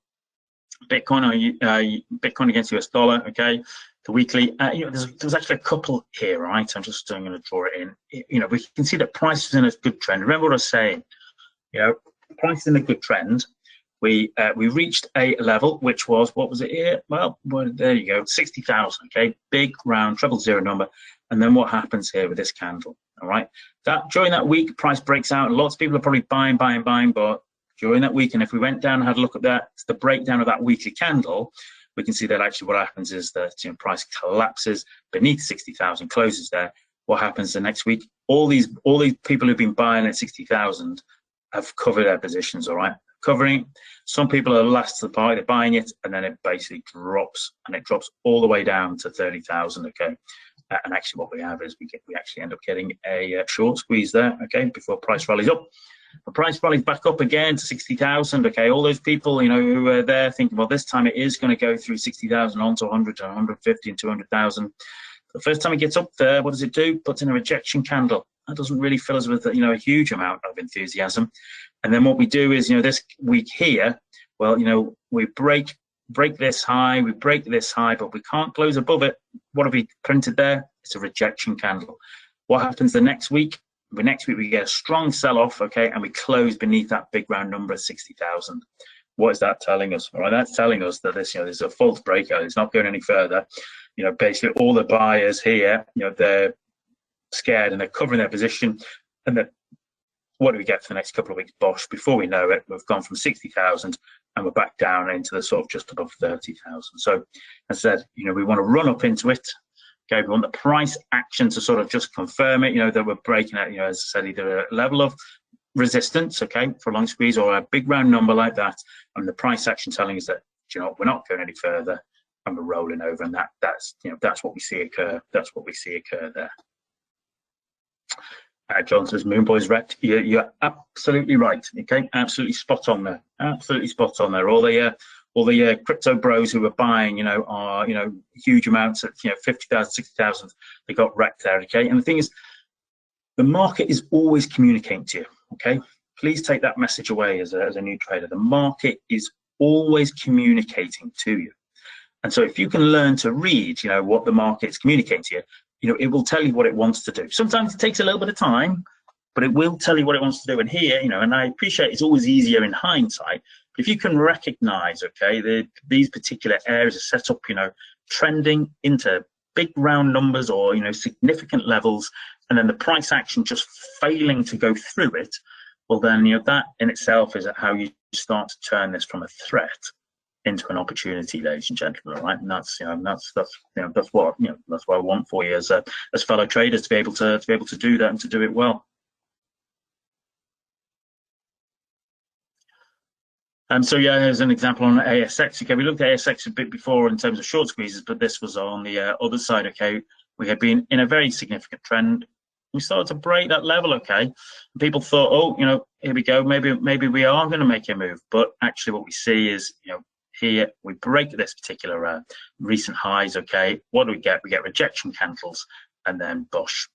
Bitcoin against US dollar. Okay, the weekly. There's actually a couple here, right? I'm going to draw it in. We can see that price is in a good trend. Remember what I was saying. Price is in a good trend. We reached a level which was, what was it here? Well, there you go, 60,000. Okay, big round treble zero number. And then what happens here with this candle? All right, during that week, price breaks out. Lots of people are probably buying, but during that week, and if we went down and had a look at that, the breakdown of that weekly candle, we can see that actually what happens is that price collapses beneath 60,000, closes there. What happens the next week? All these people who've been buying at 60,000 have covered their positions. All right. Covering. Some people are last to buy, they're buying it, and then it basically drops, and it drops all the way down to 30,000. Okay, and actually what we have is we actually end up getting a short squeeze there. Okay, before price rallies up. The price rallies back up again to 60,000. Okay, all those people who were there thinking, well, this time it is going to go through 60,000 on to 100 to 150 and 200,000. The first time it gets up there, what does it do? Puts in a rejection candle. That doesn't really fill us with a huge amount of enthusiasm. And then what we do is, this week here, well, we break this high, but we can't close above it. What have we printed there? It's a rejection candle. What happens the next week? The next week we get a strong sell-off, okay, and we close beneath that big round number of 60,000. What is that telling us? All right, that's telling us that this, there's a false breakout. It's not going any further. Basically all the buyers here, they're scared and they're covering their position. And then what do we get for the next couple of weeks? Bosh, before we know it, we've gone from 60,000 and we're back down into the sort of just above 30,000. So as I said, we want to run up into it. Okay, we want the price action to sort of just confirm it, that we're breaking out, as I said, either a level of resistance, okay, for a long squeeze, or a big round number like that, and the price action telling us that, we're not going any further and we're rolling over, and that's what we see occur. That's what we see occur there. John says, Moonboy's wrecked. You're absolutely right. Okay, absolutely spot on there. Absolutely spot on there. All the crypto bros who were buying, are huge amounts at 50,000, 60,000. They got wrecked there. Okay, and the thing is, the market is always communicating to you. Okay, please take that message away as a new trader. The market is always communicating to you, and so if you can learn to read, what the market's communicating to you, it will tell you what it wants to do. Sometimes it takes a little bit of time, but it will tell you what it wants to do. And here, and I appreciate it's always easier in hindsight, but if you can recognize, okay, these particular areas are set up, trending into big round numbers or, significant levels, and then the price action just failing to go through it, well then, that in itself is how you start to turn this from a threat into an opportunity, ladies and gentlemen. All right, and that's what I want for you as fellow traders, to be able to do that and to do it well. So yeah, here's an example on ASX. Okay, we looked at ASX a bit before in terms of short squeezes, but this was on the other side. Okay, we had been in a very significant trend. We started to break that level. Okay, and people thought, oh, here we go. Maybe we are going to make a move. But actually, what we see is, here we break this particular recent highs. Okay, what do we get? We get rejection candles, and then bosh.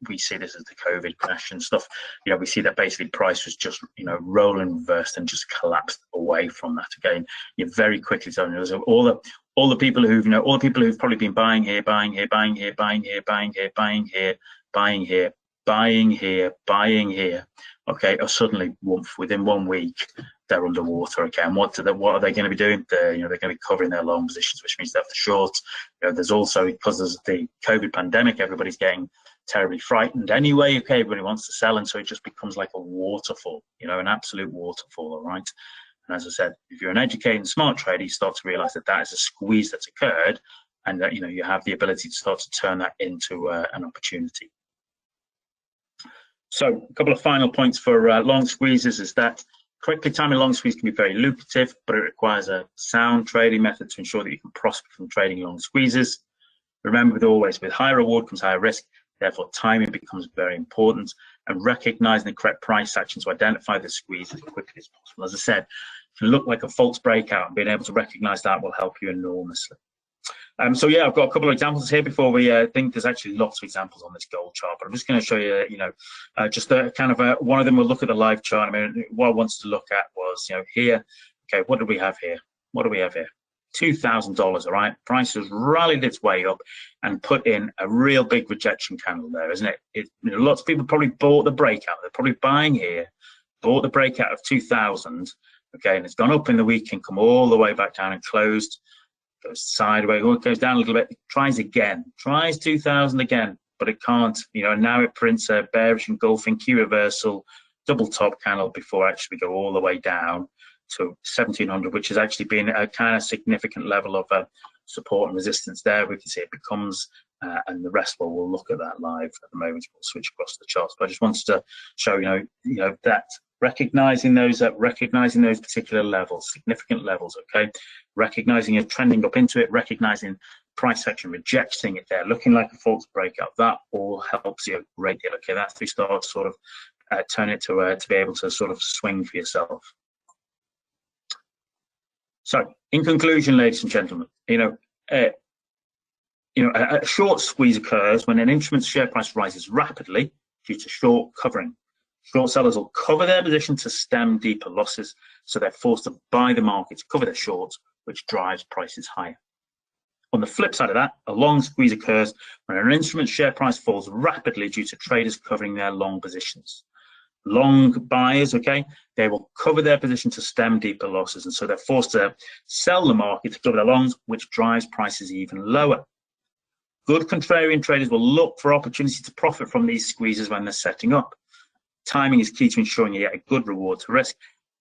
We see this as the COVID crash and stuff. We see that basically price was just, rolling reversed and just collapsed away from that again. You very quickly so all the people who've probably been buying here, buying here, buying here, buying here, buying here, buying here, buying here, buying here, buying here. Okay, or suddenly within 1 week they're underwater. Okay, and what are they going to be doing? They're going to be covering their long positions, which means they have to short. There's also, because there's the COVID pandemic, everybody's getting terribly frightened anyway. Okay, everybody wants to sell, and so it just becomes like a waterfall, an absolute waterfall. All right, and as I said, if you're an educated and smart trader, you start to realize that is a squeeze that's occurred, and that you have the ability to start to turn that into an opportunity. So a couple of final points for long squeezes is that correctly timing long squeeze can be very lucrative, but it requires a sound trading method to ensure that you can prosper from trading long squeezes. Remember, with high reward comes higher risk. Therefore, timing becomes very important, and recognizing the correct price action to identify the squeeze as quickly as possible. As I said, it can look like a false breakout, and being able to recognize that will help you enormously. So yeah, I've got a couple of examples here before we think there's actually lots of examples on this gold chart, but I'm just going to show you, just a kind of one of them. We'll look at the live chart. I mean, what I wanted to look at was, here, okay, what do we have here? What do we have here? $2,000, all right? Price has rallied its way up and put in a real big rejection candle there, isn't it? Lots of people probably bought the breakout. They're probably buying here, bought the breakout of 2,000, okay, and it's gone up in the week and come all the way back down and closed. Goes sideways, goes down a little bit, tries 2,000 again, but it can't, and now it prints a bearish engulfing key reversal double top candle before actually go all the way down to 1,700, which has actually been a kind of significant level of support and resistance there. We can see it becomes, and the rest we'll look at that live at the moment. We'll switch across the charts, but I just wanted to show that recognizing those particular levels, significant levels, okay, recognizing it, trending up into it, recognizing price action, rejecting it there, looking like a false breakout, that all helps you a great deal. Okay, that's to start to sort of turn it to be able to sort of swing for yourself. So in conclusion, ladies and gentlemen, a short squeeze occurs when an instrument's share price rises rapidly due to short covering. Short sellers will cover their position to stem deeper losses, so they're forced to buy the market to cover their shorts, which drives prices higher. On the flip side of that, a long squeeze occurs when an instrument's share price falls rapidly due to traders covering their long positions. long buyers, okay, they will cover their position to stem deeper losses, and so they're forced to sell the market to cover their longs, which drives prices even lower. Good contrarian traders will look for opportunity to profit from these squeezes when they're setting up. Timing is key to ensuring you get a good reward to risk,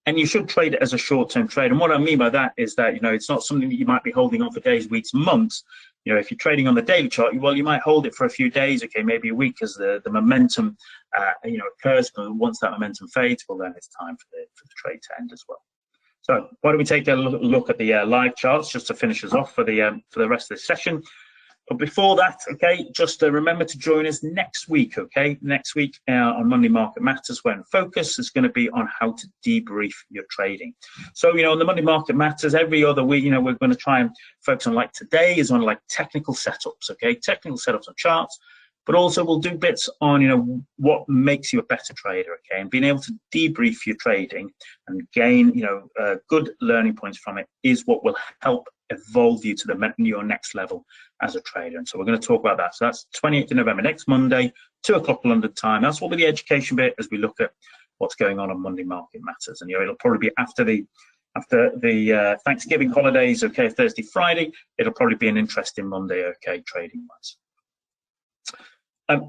and you should trade it as a short-term trade. And what I mean by that is that, you know, it's not something that you might be holding on for days, weeks, months. You know, if you're trading on the daily chart, well, you might hold it for a few days, okay, maybe a week, as the momentum, you know, occurs. But once that momentum fades, well, then it's time for the trade to end as well. So why don't we take a look at the live charts just to finish us off for the rest of the session. But before that, okay, just remember to join us next week, okay? Next week on Monday Market Matters, when focus is going to be on how to debrief your trading. So, you know, on the Monday Market Matters, every other week, you know, we're going to try and focus on, like today is on like technical setups, okay? Technical setups on charts, but also we'll do bits on, you know, what makes you a better trader, okay? And being able to debrief your trading and gain, you know, good learning points from it is what will help evolve you to your next level as a trader. And so we're going to talk about that. So that's 28th of November, next Monday, 2 o'clock London time. That's what will be the education bit as we look at what's going on Monday Market Matters. And, you know, it'll probably be after the Thanksgiving holidays, okay, Thursday, Friday. It'll probably be an interesting Monday, okay, trading wise.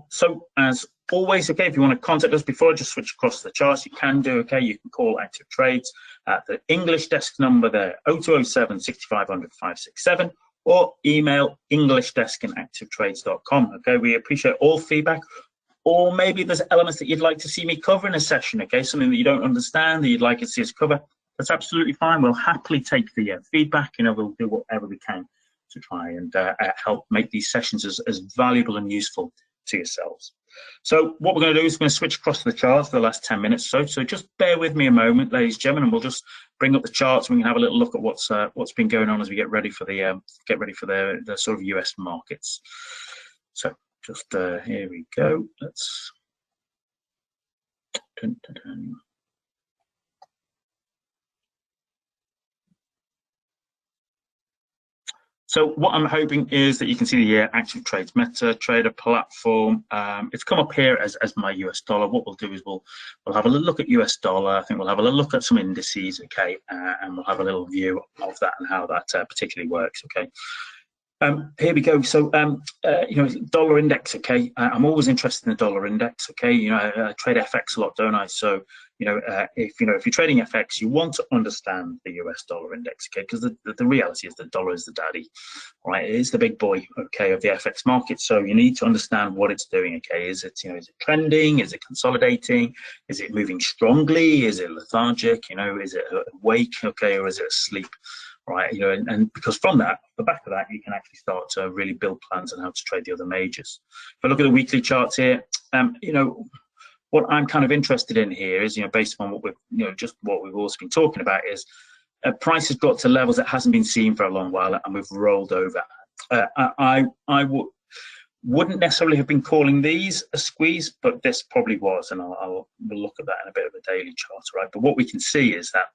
So as always, okay, if you want to contact us before I just switch across the charts, you can do, okay. You can call ActivTrades at the English desk number there, 0207 6500 567, or email englishdesk@activtrades.com, okay. We appreciate all feedback, or maybe there's elements that you'd like to see me cover in a session, okay, something that you don't understand that you'd like to see us cover. That's absolutely fine. We'll happily take the feedback. You know, we'll do whatever we can to try and help make these sessions as valuable and useful to yourselves. So what we're going to do is we're going to switch across to the charts for the last 10 minutes. So just bear with me a moment, ladies and gentlemen, and we'll just bring up the charts and we can have a little look at what's been going on as we get ready for the sort of US markets. So just here we go. Let's. Dun, dun, dun. So what I'm hoping is that you can see the ActivTrades MetaTrader platform. It's come up here as my US dollar. What we'll do is we'll have a little look at US dollar. I think we'll have a little look at some indices, okay, and we'll have a little view of that and how that particularly works, okay. Here we go. So, you know, dollar index, okay. I'm always interested in the dollar index, okay. You know, I trade FX a lot, don't I? So, you know, if you're trading FX, you want to understand the US dollar index, okay, because the reality is the dollar is the daddy, right? It is the big boy, okay, of the FX market. So you need to understand what it's doing, okay. Is it, you know, is it trending? Is it consolidating? Is it moving strongly? Is it lethargic? You know, is it awake, okay, or is it asleep? Right, you know, and because from that, the back of that, you can actually start to really build plans on how to trade the other majors. If I look at the weekly charts here, you know, what I'm kind of interested in here is, you know, based on what we've, you know, just what we've also been talking about is price has got to levels that hasn't been seen for a long while, and we've rolled over. I wouldn't necessarily have been calling these a squeeze, but this probably was, and we'll look at that in a bit of a daily chart, right? But what we can see is that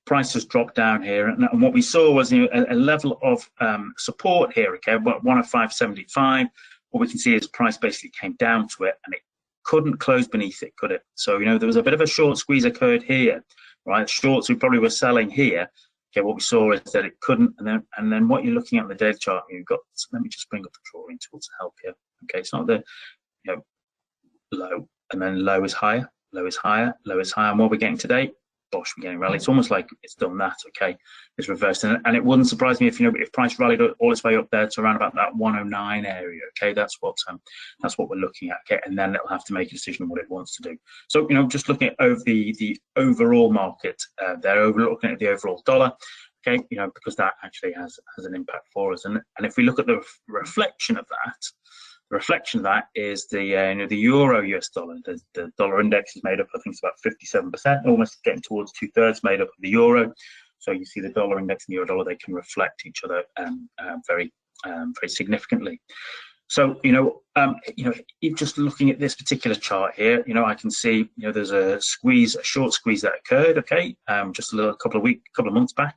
price has dropped down here, and what we saw was, you know, a level of support here, okay, about 105.75. What we can see is price basically came down to it, and it couldn't close beneath it, could it? So, you know, there was a bit of a short squeeze occurred here, right? Shorts we probably were selling here. Okay, what we saw is that it couldn't, and then what you're looking at in the daily chart, you've got. Let me just bring up the drawing tool to help you. Okay, it's not the, you know, low, and then low is higher, low is higher, low is higher, and what we're getting today. Gosh, we're getting rally. It's almost like it's done that, okay? It's reversed, and it wouldn't surprise me if, you know, if price rallied all its way up there to around about that 109 area, okay? That's what we're looking at, okay? And then it'll have to make a decision on what it wants to do. So, you know, just looking at over the overall market, they're looking at the overall dollar, okay? You know, because that actually has an impact for us, and if we look at the reflection of that. The reflection of that is the you know, the euro US dollar. The dollar index is made up, I think it's about 57%, almost getting towards 2/3 made up of the euro. So you see the dollar index and the euro dollar, they can reflect each other very significantly. So, you know, if just looking at this particular chart here, you know, I can see, you know, there's a short squeeze that occurred, okay, just a couple of months back.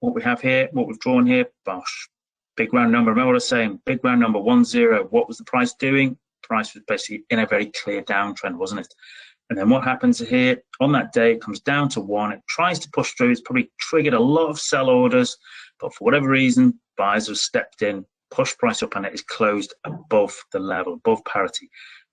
What we have here, what we've drawn here, bosh. Big round number, remember what I was saying, big round number 10, what was the price doing? price was basically in a very clear downtrend, wasn't it? And then what happens here on that day? It comes down to 1. It tries to push through. It's probably triggered a lot of sell orders, but for whatever reason, buyers have stepped in, pushed price up, and it is closed above the level, above parity.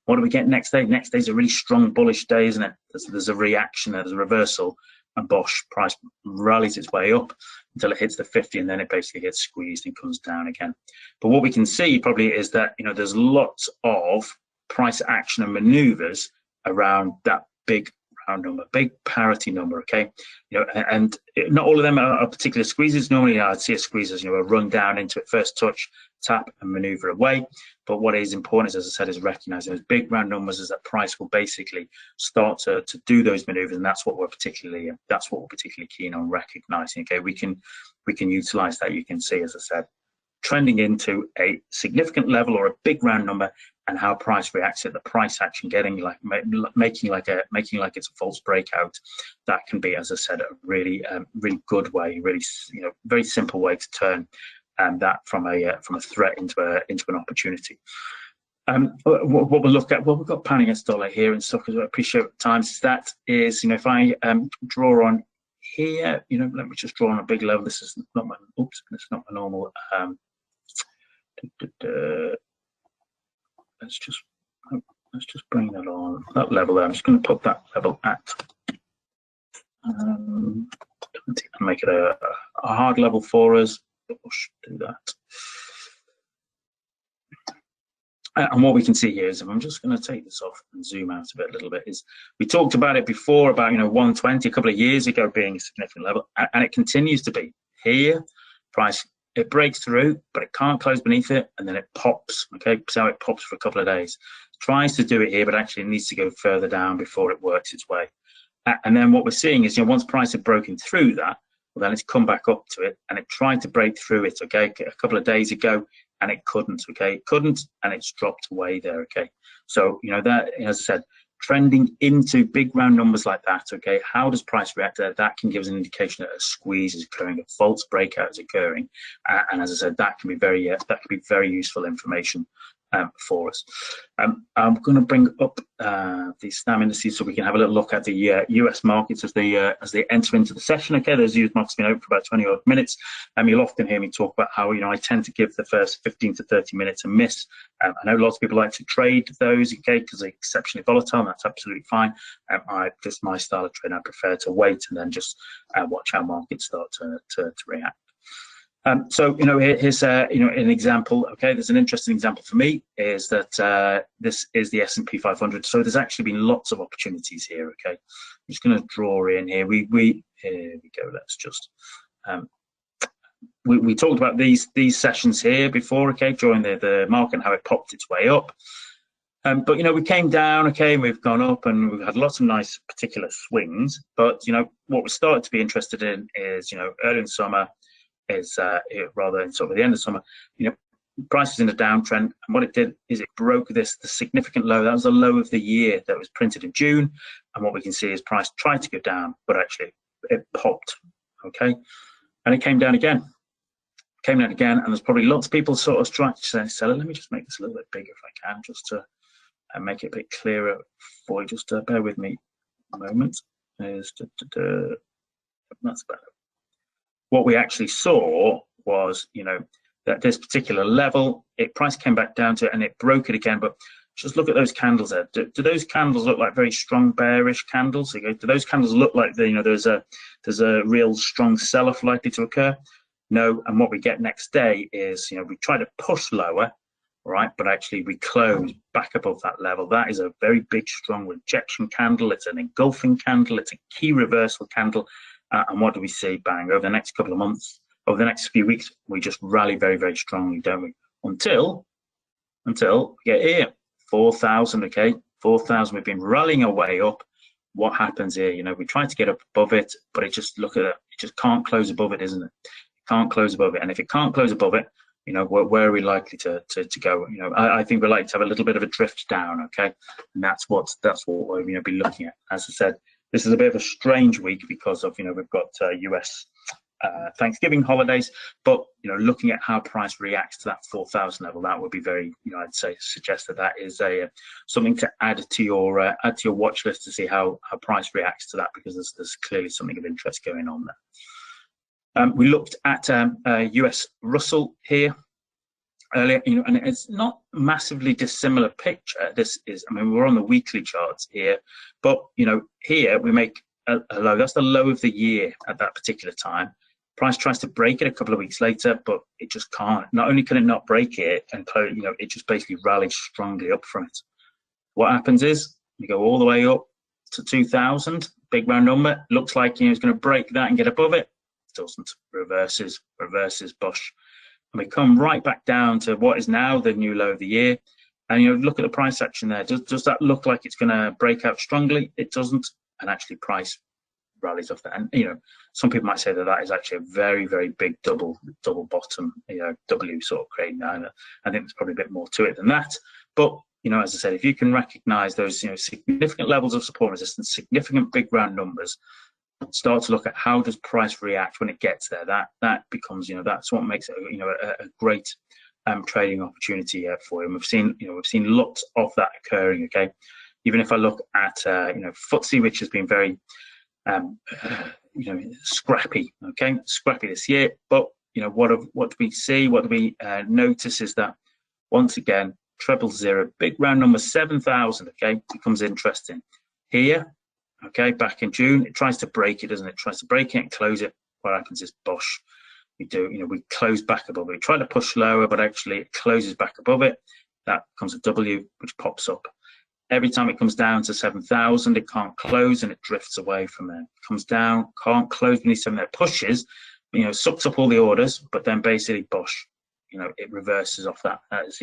What do we get next day? Next day is a really strong bullish day, isn't it? There's a reaction, there's a reversal, and bosh, price rallies its way up until it hits the 50, and then it basically gets squeezed and comes down again. But what we can see probably is that, you know, there's lots of price action and maneuvers around that big round number, big parity number, okay? You know, and not all of them are particular squeezes. Normally I'd see a squeeze as, you know, a run down into it, first touch, tap and maneuver away. But what is important is, as I said, is recognizing those big round numbers as that price will basically start to do those maneuvers, and that's what we're particularly keen on recognizing. Okay, we can utilize that. You can see, as I said, trending into a significant level or a big round number, and how price reacts at the price action, getting like making like it's a false breakout. That can be, as I said, a really really good way, really, you know, very simple way to turn that from a threat into an opportunity. What we'll look at, well, we've got pound against dollar here and stuff, because I appreciate times. That is, you know, if I draw on here, you know, let me just draw on a big level. This is not my, oops, it's not my normal. Let's just bring that on that level there. I'm just going to put that level at 20 and make it a hard level for us. We'll do that. And what we can see here is, if I'm just going to take this off and zoom out a little bit, is we talked about it before about, you know, 120 a couple of years ago being a significant level, and it continues to be here. Price, it breaks through, but it can't close beneath it, and then it pops. Okay, so it pops for a couple of days. Tries to do it here, but actually it needs to go further down before it works its way. And then what we're seeing is, you know, once price had broken through that, well, then it's come back up to it, and it tried to break through it, okay, a couple of days ago, and it couldn't, okay, it couldn't, and it's dropped away there, okay. So, you know, that, as I said, trending into big round numbers like that, okay, how does price react to that? That can give us an indication that a squeeze is occurring, a false breakout is occurring, and as I said, that can be very useful information for us. I'm going to bring up the SNAM indices so we can have a little look at the US markets as they enter into the session. Okay, those US markets have been open for about 20 odd minutes. You'll often hear me talk about how, you know, I tend to give the first 15 to 30 minutes a miss. I know lots of people like to trade those, okay, because they're exceptionally volatile, and that's absolutely fine. Just my style of trade, I prefer to wait and then just watch how markets start to react. So, you know, here's you know, an example. Okay, there's an interesting example for me, is that this is the S&P 500. So there's actually been lots of opportunities here. Okay, I'm just going to draw in here. Here we go. Let's just we talked about these sessions here before. Okay, during the market and how it popped its way up. But, you know, we came down, okay, and we've gone up, and we've had lots of nice particular swings. But, you know, what we started to be interested in is, you know, early in summer, is rather in sort of the end of summer, you know, price is in a downtrend, and what it did is it broke the significant low. That was the low of the year that was printed in June, and what we can see is price tried to go down, but actually it popped, okay, and it came down again, and there's probably lots of people sort of trying to say, let me just make this a little bit bigger if I can, just to make it a bit clearer for you. Just bear with me a moment. That's better. What we actually saw was, you know, that this particular level, price came back down to it and it broke it again. But just look at those candles there. Do those candles look like very strong bearish candles? Okay, do those candles look like you know, there's a real strong sell-off likely to occur? No. And what we get next day is, you know, we try to push lower, right, but actually we close back above that level. That is a very big, strong rejection candle. It's an engulfing candle. It's a key reversal candle. And what do we see? Bang, over the next couple of months, over the next few weeks, we just rally very, very strongly, don't we? Until we get here, 4,000, okay? 4,000, we've been rallying our way up. What happens here? You know, we try to get up above it, but it just, look at it, it just can't close above it, isn't it? It can't close above it. And if it can't close above it, you know, where are we likely to go? You know, I think we're likely to have a little bit of a drift down, okay? And that's what we're going to be looking at. As I said, this is a bit of a strange week because of, you know, we've got US Thanksgiving holidays, but looking at how price reacts to that 4,000 level, that would be very, I'd say suggest that is a something to add to your watch list to see how price reacts to that, because there's clearly something of interest going on there. We looked at US Russell here earlier, and it's not massively dissimilar picture. This is, we're on the weekly charts here, but here we make a low. That's the low of the year at that particular time. Price tries to break it a couple of weeks later, but it just can't. Not only can it not break it and close, it just basically rallies strongly up from it. What happens is you go all the way up to 2,000, big round number. Looks like it's going to break that and get above it. It doesn't. Reverses Bush, and we come right back down to what is now the new low of the year. And look at the price action there. Does that look like it's going to break out strongly? It doesn't, and actually price rallies off that. And some people might say that is actually a very, very big double bottom, W sort of creating that. I think there's probably a bit more to it than that. But as I said, if you can recognize those significant levels of support resistance, significant big round numbers, start to look at how does price react when it gets there. That becomes that's what makes it a great trading opportunity for you. And we've seen lots of that occurring. Okay, even if I look at FTSE, which has been very scrappy, scrappy this year, but what do we see, what do we notice is that once again 000, big round number 7,000, becomes interesting here. Back in June, it tries to break it, doesn't it? Tries to break it and close it. What happens is bosh, we close back above it. We try to push lower, but actually it closes back above it. That becomes a W, which pops up. Every time it comes down to 7,000, it can't close and it drifts away from there. It comes down, can't close beneath 7,000. It pushes, sucks up all the orders, but then basically, bosh, it reverses off that. That is,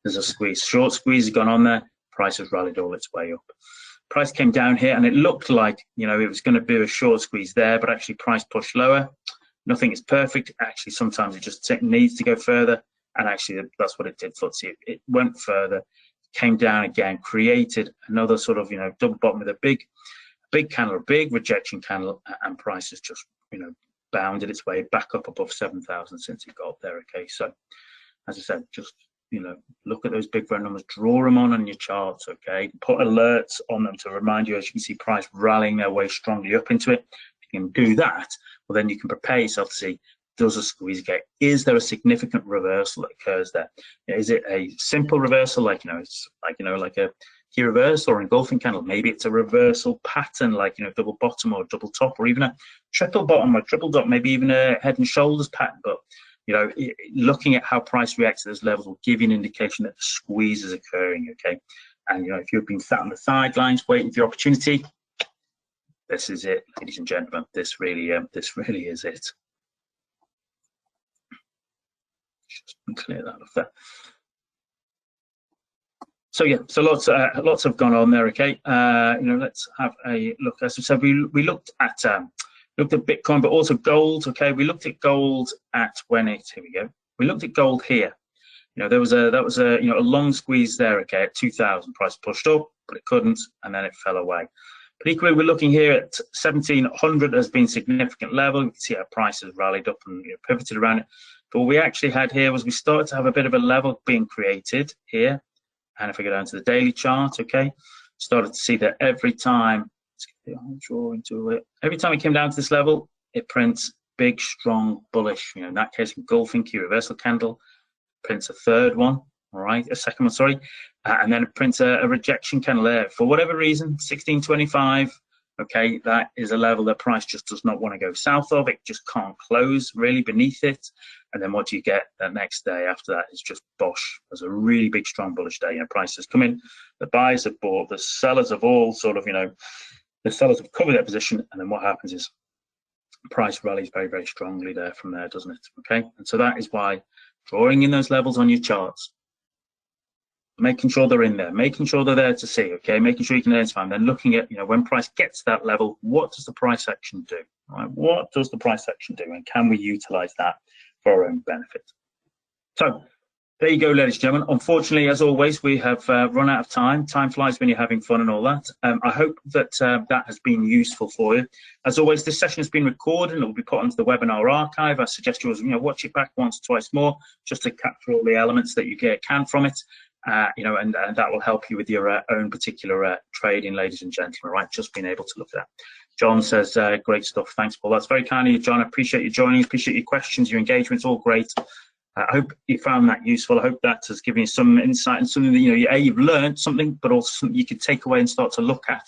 there's a squeeze. Short squeeze has gone on there. Price has rallied all its way up. Price came down here, and it looked like it was going to be a short squeeze there, but actually price pushed lower. Nothing is perfect. Actually, sometimes it just needs to go further, and actually that's what it did. FTSE, it went further. Came down again, created another sort of double bottom with a big candle, a big rejection candle, and price has just bounded its way back up above 7,000 since it got there. So as I said, just look at those big round numbers, draw them on your charts. Put alerts on them to remind you, as you can see, price rallying their way strongly up into it. If you can do that, well, then you can prepare yourself to see, does a squeeze get? Is there a significant reversal that occurs there? Is it a simple reversal, like like a key reversal or engulfing candle? Maybe it's a reversal pattern, like double bottom or double top, or even a triple bottom or triple top, maybe even a head and shoulders pattern. But looking at how price reacts to those levels will give you an indication that the squeeze is occurring. And if you've been sat on the sidelines waiting for your opportunity, this is it, ladies and gentlemen. This really is it. Just clear that off there. So yeah, so lots have gone on there. Let's have a look. As I said, we looked at Bitcoin, but also gold. We looked at gold at here we go. We looked at gold here. That was a long squeeze there. At 2,000, price pushed up, but it couldn't, and then it fell away. But equally, we're looking here at 1,700 has been significant level. You can see our price has rallied up and pivoted around it. But what we actually had here was we started to have a bit of a level being created here. And if I go down to the daily chart, started to see that every time, every time it came down to this level, it prints big, strong, bullish, in that case, engulfing key reversal candle, prints a third one, a second one, sorry, and then it prints a rejection candle there. For whatever reason, 1625, that is a level that price just does not want to go south of. It just can't close really beneath it. And then what do you get the next day after that is just bosh. There's a really big, strong bullish day. Prices come in, the buyers have bought, the sellers have all sort of, the sellers have covered their position. And then what happens is price rallies very, very strongly there from there, doesn't it? And so that is why drawing in those levels on your charts, making sure they're in there, making sure they're there to see, making sure you can identify them, then looking at, when price gets to that level, what does the price action do? What does the price action do? And can we utilize that for our own benefit? So There you go, ladies and gentlemen. Unfortunately, as always, we have run out of time. Time flies when you're having fun and all that. I hope that that has been useful for you. As always, this session has been recorded and it will be put onto the webinar archive. I suggest you watch it back once or twice more just to capture all the elements that you can from it. And that will help you with your own particular trading, ladies and gentlemen, right? Just being able to look at that. John says, great stuff. Thanks, Paul. That's very kind of you, John. I appreciate you joining. Appreciate your questions, your engagement. It's all great. I hope you found that useful. I hope that has given you some insight and something that you've learned something, but also something you could take away and start to look at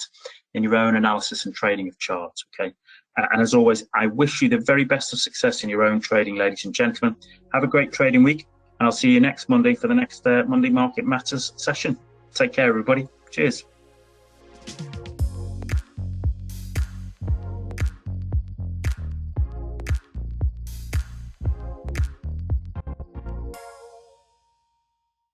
in your own analysis and trading of charts. Okay. And as always, I wish you the very best of success in your own trading, ladies and gentlemen. Have a great trading week, and I'll see you next Monday for the next Monday Market Matters session. Take care, everybody. Cheers.